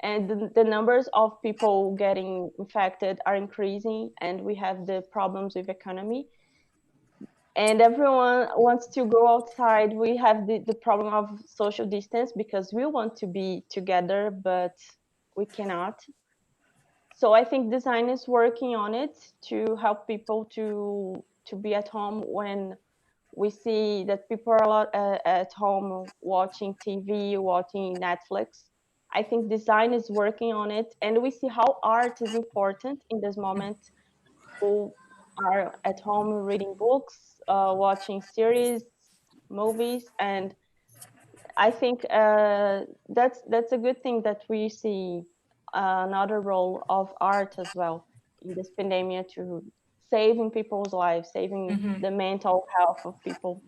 and the numbers of people getting infected are increasing, and we have the problems with economy. And everyone wants to go outside. We have the problem of social distance because we want to be together, but we cannot. So I think design is working on it to help people to be at home when we see that people are a lot at home watching TV, watching Netflix. I think design is working on it, and we see how art is important in this moment. People are at home reading books, watching series, movies, and I think that's a good thing that we see another role of art as well in this pandemic to saving people's lives, saving the mental health of people.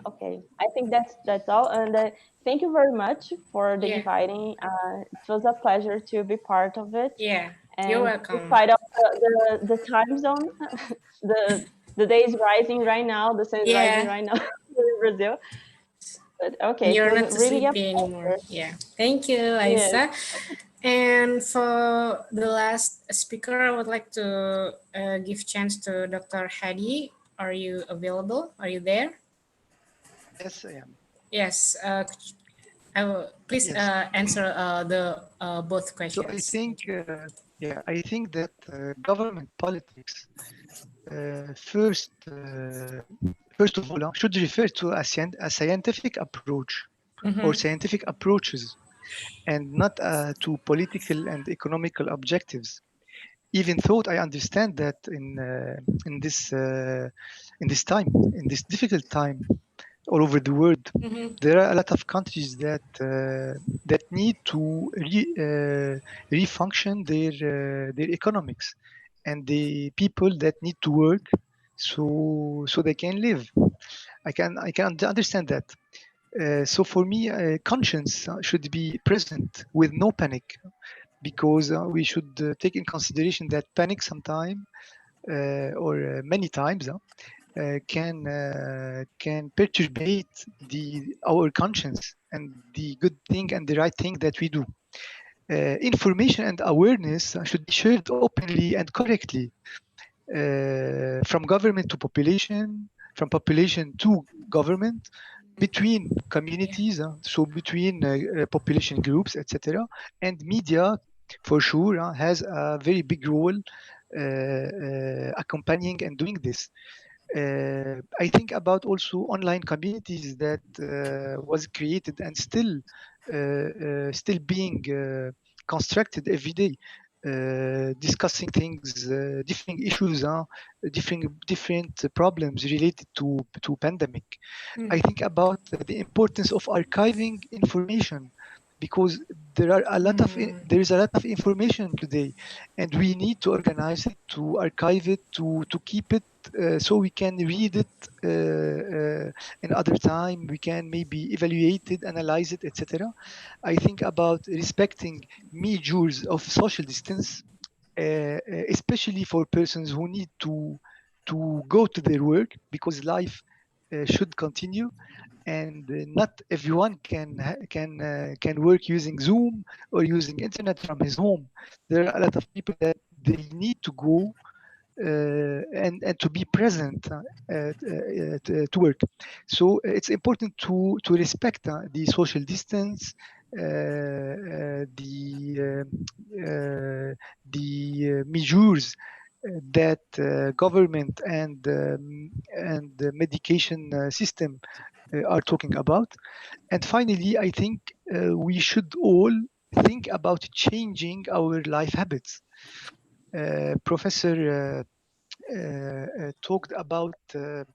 Okay, I think that's all. And thank you very much for the inviting. It was a pleasure to be part of it. Yeah, and you're welcome. Despite of the time zone, the day is rising right now. The sun is rising right now in Brazil. But okay, You're it was not really sleepy anymore. Yeah, thank you, Laisa. And for the last speaker, I would like to give chance to Dr. Hadi. Are you available? Are you there? Yes, I am. Yes. I will, please Yes. answer the both questions. So I think, I think that government politics first of all should refer to a scientific approach or scientific approaches, and not to political and economical objectives. Even though I understand that in this time, in this difficult time, all over the world, there are a lot of countries that that need to refunction their economics, and the people that need to work so they can live. I can understand that. So for me, conscience should be present with no panic, because we should take in consideration that panic sometime or many times can perturbate our conscience and the good thing and the right thing that we do. Information and awareness should be shared openly and correctly, from government to population, from population to government, between communities, so between population groups, etc. And media, for sure, has a very big role accompanying and doing this. I think about also online communities that was created and still being constructed every day, discussing things, different issues, different problems related to pandemic. I think about the importance of archiving information, because there is a lot of information today, and we need to organize it, to archive it, to keep it, so we can read it another time. We can maybe evaluate it, analyze it, etc. I think about respecting measures of social distance, especially for persons who need to go to their work, because life should continue, and not everyone can work using Zoom or using internet from his home. There are a lot of people that they need to go and to be present to work. So it's important to respect the social distance, the measures that government and the medication system are talking about. And finally, I think we should all think about changing our life habits. Professor talked about the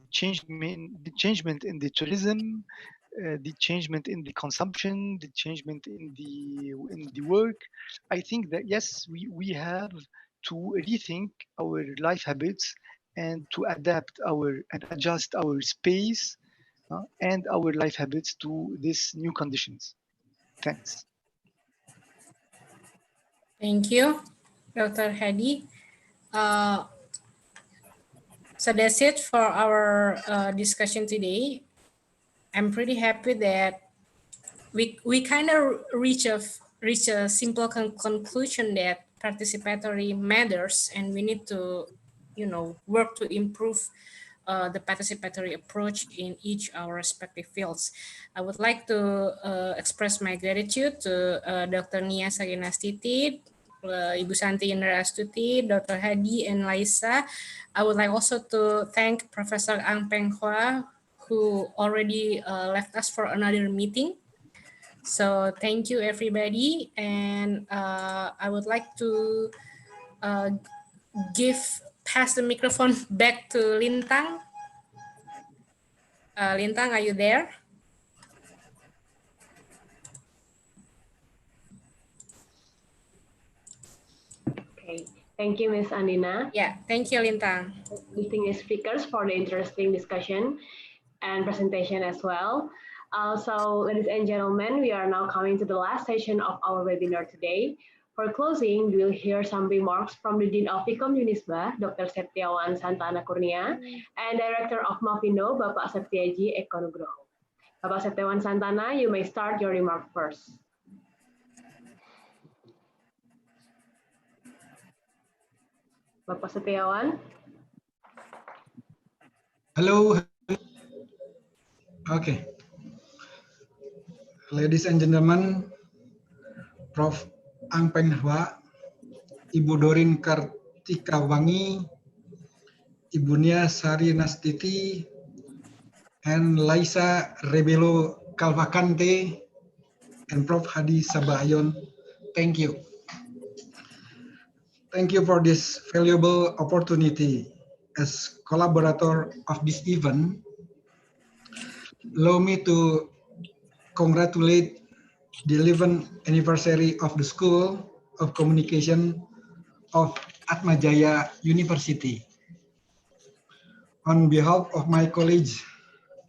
changement in the tourism, the changement in the consumption, the changement in the work. I think that yes, we have to rethink our life habits and to adapt and adjust our space and our life habits to these new conditions. Thanks. Thank you, Dr. Hadi. So that's it for our discussion today. I'm pretty happy that we kind of reach a simple conclusion that participatory matters, and we need to, work to improve the participatory approach in each our respective fields. I would like to express my gratitude to Dr. Nia Saginastiti, Ibu Santi Indra Astuti, Dr. Hadi, and Laisa. I would like also to thank Professor Ang Peng Hua, who already left us for another meeting. So thank you, everybody. And I would like to pass the microphone back to Lintang. Lintang, are you there? Okay, thank you, Ms. Andina. Yeah, thank you, Lintang. Distinguished speakers for the interesting discussion and presentation as well. So, ladies and gentlemen, we are now coming to the last session of our webinar today. For closing, we will hear some remarks from the Dean of Vkom Unisba, Dr. Septiawan Santana Kurnia, and Director of Mavindo, Bapak Septiaji Eko Nugroho. Bapak Septiawan Santana, you may start your remark first. Bapak Setiawan. Hello. Okay. Ladies and gentlemen, Prof. Ang Penghwa, Ibu Dorin Kartika Wangi, Ibu Nia Sari Nastiti, and Laisa Rebelo Calvacante, and Prof. Hadi Sabayon, thank you. Thank you for this valuable opportunity. As collaborator of this event, allow me to congratulate the 11th anniversary of the School of Communication of Atmajaya University. On behalf of my colleagues,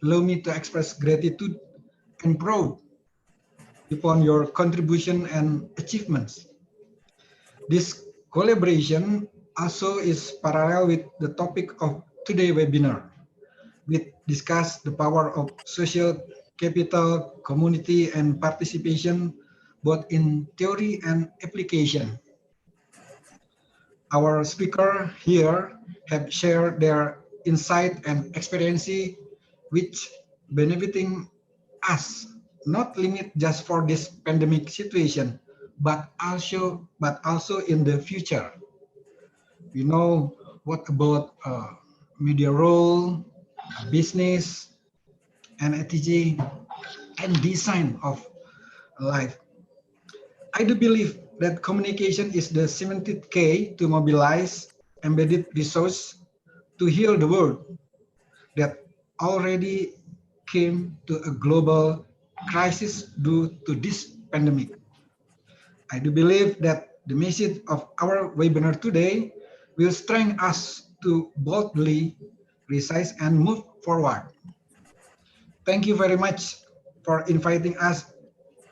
allow me to express gratitude and proud upon your contribution and achievements. This collaboration also is parallel with the topic of today's webinar. We discuss the power of social capital, community, and participation, both in theory and application. Our speakers here have shared their insight and experience, which benefiting us, not limit just for this pandemic situation, but also in the future. We know what about media role, business, and etc. and design of life. I do believe that communication is the cemented key to mobilize embedded resource to heal the world that already came to a global crisis due to this pandemic. I do believe that the message of our webinar today will strengthen us to boldly resize and move forward. Thank you very much for inviting us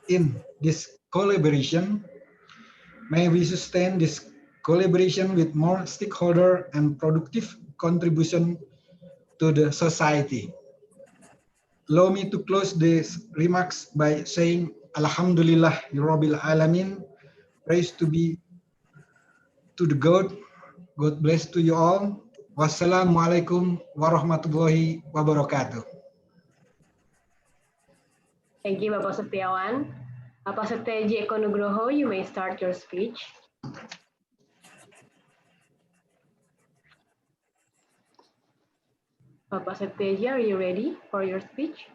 in this collaboration. May we sustain this collaboration with more stakeholder and productive contribution to the society. Allow me to close these remarks by saying Alhamdulillah Rabbil Alamin. Praise to be to the God. God bless to you all. Wassalamualaikum warahmatullahi wabarakatuh. Thank you, Bapak Setiawan. Bapak Setyaji Eko Nugroho, you may start your speech. Bapak Setyaji, are you ready for your speech?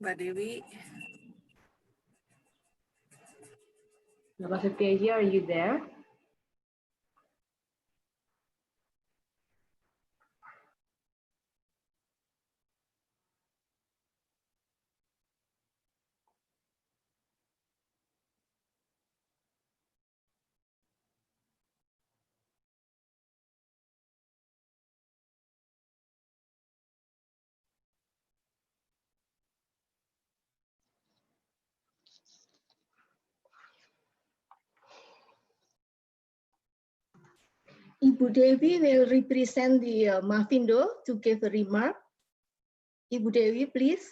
Mbak Dewi. Bapak Setyaji, are you there? Ibu Dewi will represent the Mafindo to give a remark. Ibu Dewi, please.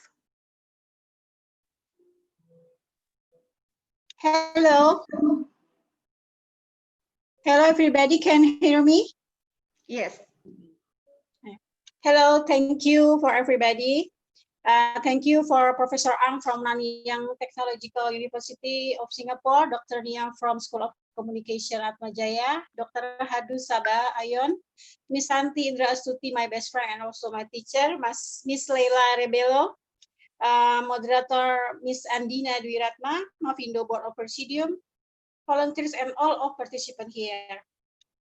Hello. Hello, everybody. Can you hear me? Yes. Hello. Thank you for everybody. Thank you for Professor Ang from Nanyang Technological University of Singapore, Dr. Nia from School of Communication Atmajaya, Dr. Hadu Sabayon, Miss Santi Indra Astuti, my best friend and also my teacher, Miss Leila Rebelo, moderator Miss Andina Dwiratma, Mafindo Board of Presidium, volunteers and all of participants here.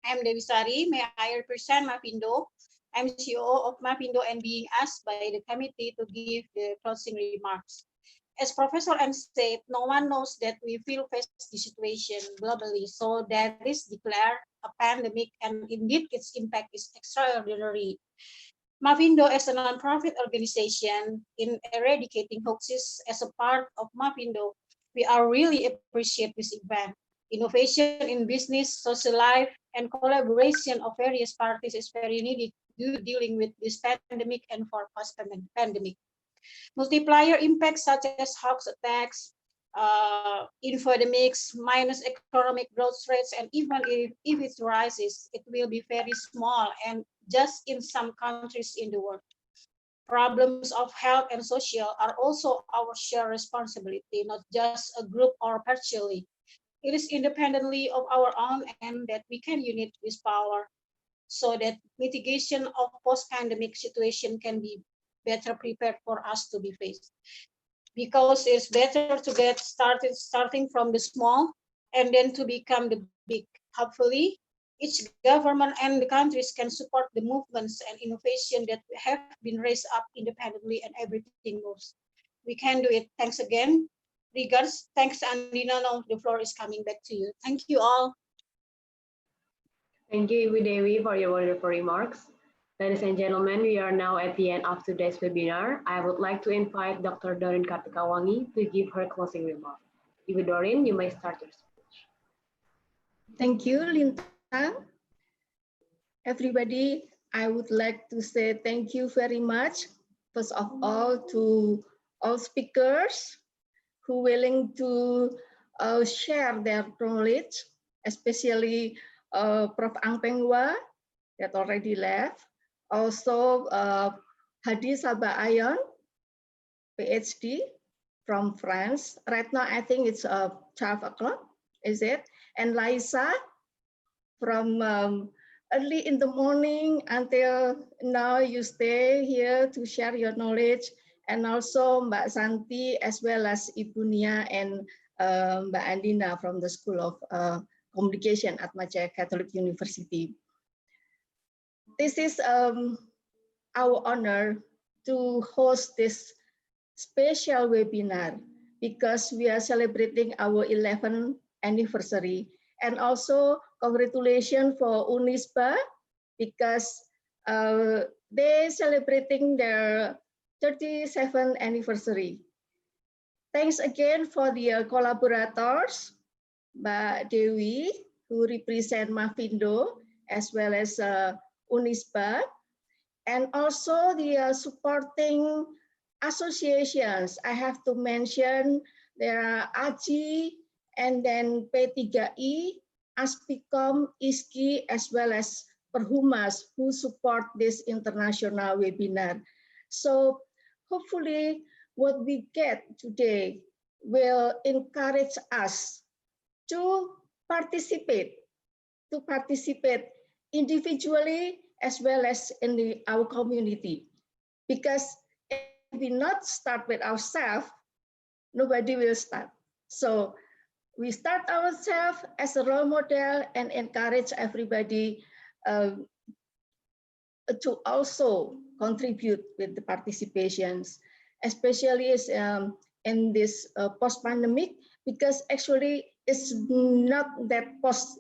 I am Dewi Sari. May I represent Mafindo? I'm CEO of Mafindo and being asked by the committee to give the closing remarks. As Professor M said, no one knows that we will face the situation globally, so that is declared a pandemic, and indeed its impact is extraordinary. Mafindo, as a non-profit organization in eradicating hoaxes as a part of Mafindo, we are really appreciate this event. Innovation in business, social life, and collaboration of various parties is very needed dealing with this pandemic and for post-pandemic. Multiplier impacts such as hoax attacks, infodemics, minus economic growth rates, and even if it rises, it will be very small and just in some countries in the world. Problems of health and social are also our shared responsibility, not just a group or partially. It is independently of our own and that we can unite this power so that mitigation of post-pandemic situation can be better prepared for us to be faced. Because it's better to get starting from the small and then to become the big. Hopefully, each government and the countries can support the movements and innovation that have been raised up independently and everything moves. We can do it. Thanks again. Regards. Thanks, Andina. Now the floor is coming back to you. Thank you all. Thank you, Ibu Dewi, for your wonderful remarks. Ladies and gentlemen, we are now at the end of today's webinar. I would like to invite Dr. Doreen Kartikawangi to give her closing remarks. Ibu Doreen, you may start your speech. Thank you, Lintang. Everybody, I would like to say thank you very much, first of all, to all speakers who willing to share their knowledge, especially Prof. Ang Pengwa that already left. Also, Hadi Sabaayon, PhD from France. Right now, I think it's 12 o'clock, is it? And Liza from early in the morning until now, you stay here to share your knowledge. And also Mbak Santi, as well as Ibu Nia and Mbak Andina from the School of Communication at Atmajaya Catholic University. This is our honor to host this special webinar because we are celebrating our 11th anniversary. And also congratulations for UNISPA because they're celebrating their 37th anniversary. Thanks again for the collaborators, Mbak Dewi, who represent Mafindo, as well as UNISPA, and also the supporting associations. I have to mention there are AJI, and then P3I, Aspicom, ISKI, as well as Perhumas, who support this international webinar. So hopefully what we get today will encourage us to participate individually as well as in our community. Because if we not start with ourselves, nobody will start. So we start ourselves as a role model and encourage everybody to also contribute with the participations, especially in this post-pandemic, because actually it's not that post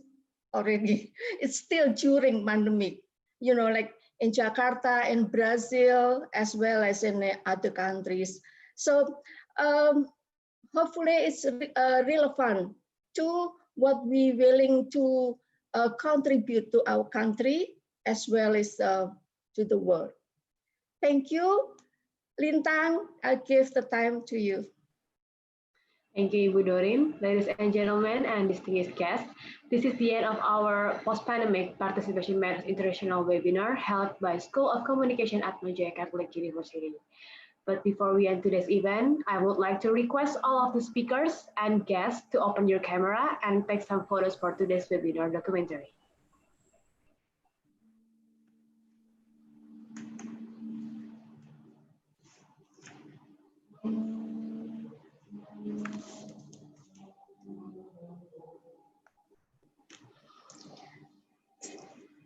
already, it's still during pandemic, you know, like in Jakarta, in Brazil, as well as in other countries. So hopefully it's relevant to what we willing to contribute to our country as well as to the world. Thank you. Lintang, I'll give the time to you. Thank you, Ibu Doreen. Ladies and gentlemen and distinguished guests, this is the end of our Post-Pandemic Participation Matters International webinar held by School of Communication at Atmajaya Catholic University. But before we end today's event, I would like to request all of the speakers and guests to open your camera and take some photos for today's webinar documentary.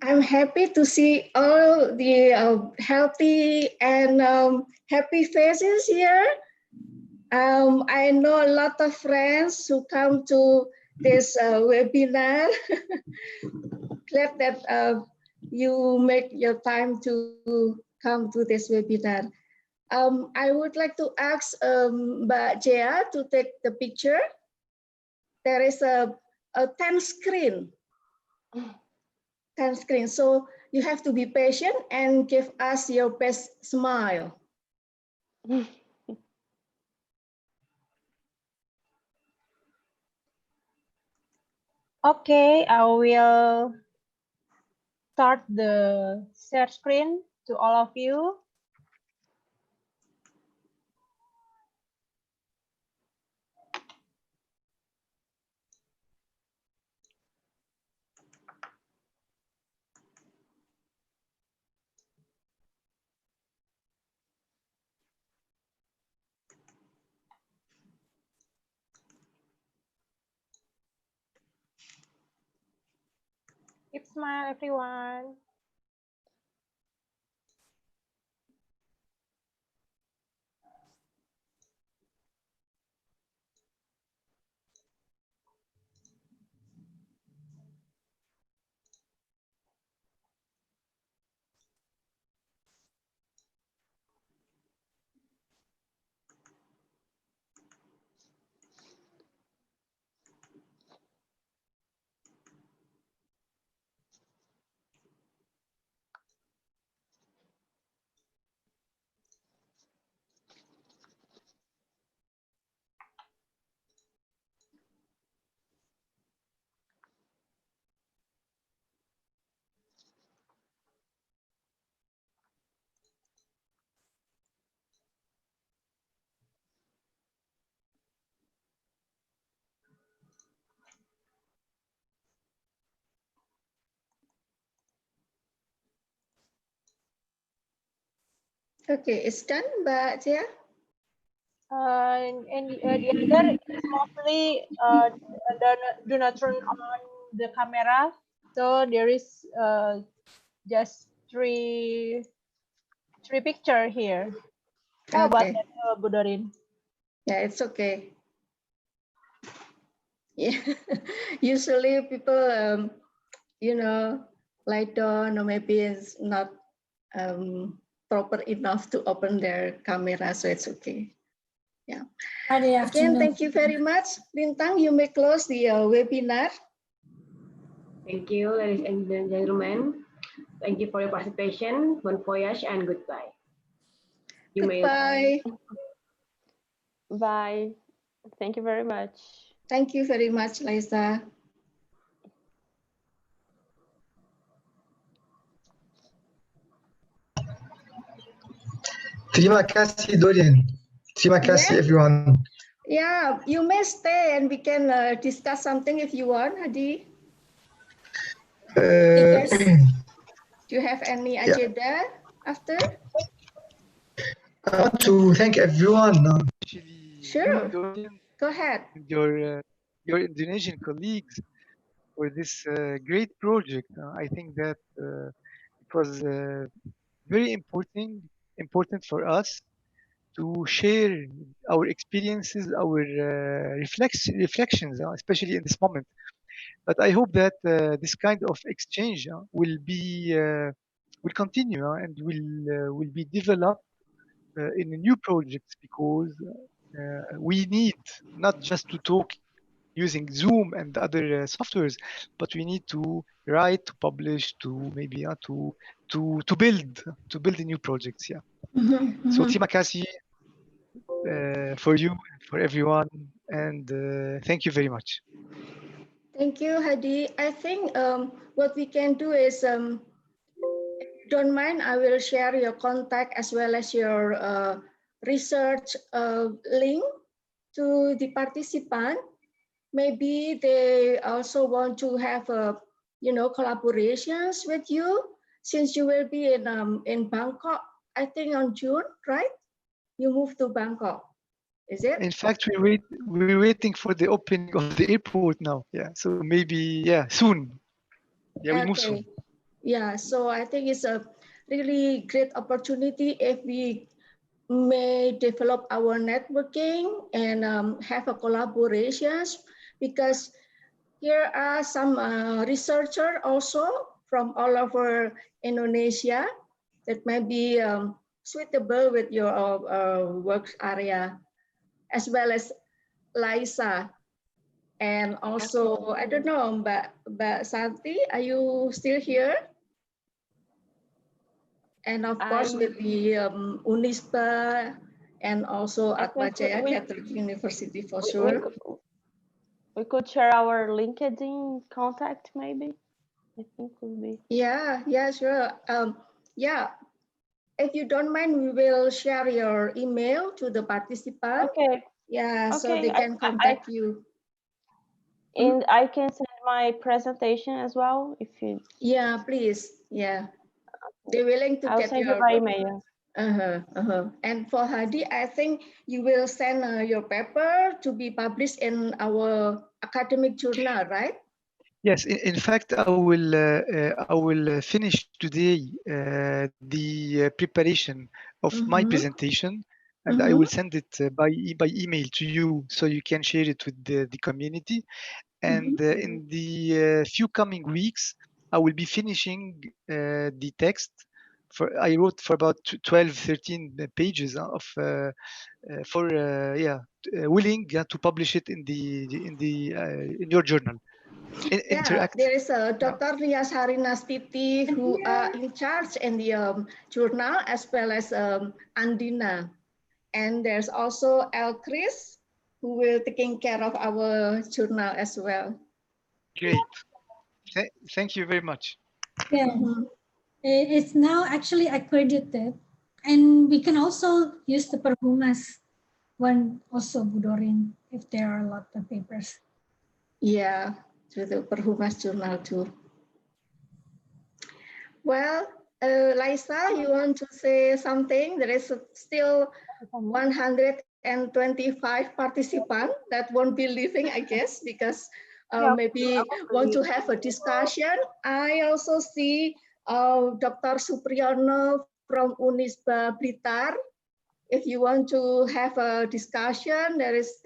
I'm happy to see all the healthy and happy faces here. I know a lot of friends who come to this webinar. Glad that you make your time to come to this webinar. I would like to ask Mbak Jaya to take the picture. There is a 10 screen. 10 screen. So you have to be patient and give us your best smile. Okay, I will start the share screen to all of you. Keep smile, everyone. Okay, it's done, Mbak Tia? And the other is mostly do not turn on the camera. So there is just three picture here. How about Okay. that, Bu Dorin? Yeah, it's okay. Yeah, usually people, you know, lie down or maybe it's not proper enough to open their camera, so it's okay. Yeah. Friday Again, afternoon. thank you very much. Lintang, you may close the webinar. Thank you, ladies and gentlemen. Thank you for your participation. Bon voyage and goodbye. You Goodbye. Bye. Thank you very much. Thank you very much, Liza. Terima kasih, Dorian. Terima kasih, everyone. Yeah, you may stay and we can discuss something if you want, Hadi. Do you have any agenda after? I want to thank everyone. Sure. Go ahead. Your Indonesian colleagues for this great project. I think that it was very important for us to share our experiences, our reflections, especially in this moment. But I hope that this kind of exchange will continue and will be developed in new projects, because we need not just to talk using Zoom and other softwares, but we need to write, to publish, to maybe to build new projects. Yeah. So terima kasih for you, for everyone, and thank you very much. Thank you, Hadi. I think what we can do is, if you don't mind, I will share your contact as well as your research link to the participant. Maybe they also want to have collaborations with you, since you will be in Bangkok, I think on June, right? You move to Bangkok. Is it? In fact, we're waiting for the opening of the airport now. Yeah, so maybe soon. Yeah, we move soon. Yeah, so I think it's a really great opportunity if we may develop our networking and have a collaborations, because here are some researchers also from all over Indonesia that may be suitable with your work area, as well as Liza And also, I don't know, Mbak Santi, are you still here? And of course, with the Unisba and also Atmajaya Catholic University for sure. We could share our LinkedIn contact, maybe. I think would be. Yeah, sure. Yeah, if you don't mind, we will share your email to the participant. Okay. Yeah, so Okay, they can contact you. And I can send my presentation as well if you. Yeah, please. Yeah, they're willing to I'll get send your. you by email. And for Hadi, I think you will send your paper to be published in our academic journal, right? Yes, in fact, I will finish today the preparation of my presentation, and I will send it by email to you so you can share it with the community. And in the few coming weeks, I will be finishing the text. I wrote for about 12, 13 pages of willing to publish it in in your journal. Yeah, there is a Dr. Ria Sarinastiti who are in charge in the journal, as well as Andina. And there's also El Chris, who will taking care of our journal as well. Great. Thank you very much. Yeah, it's now actually accredited, and we can also use the Perhumas one also, Budorin, if there are a lot of papers. Yeah, to the Perhumas journal too. Well, Liza, you want to say something? There is still 125 participants that won't be leaving, I guess, because maybe want to have a discussion. I also see Dr. Supriyono from Unisba Blitar. If you want to have a discussion, there is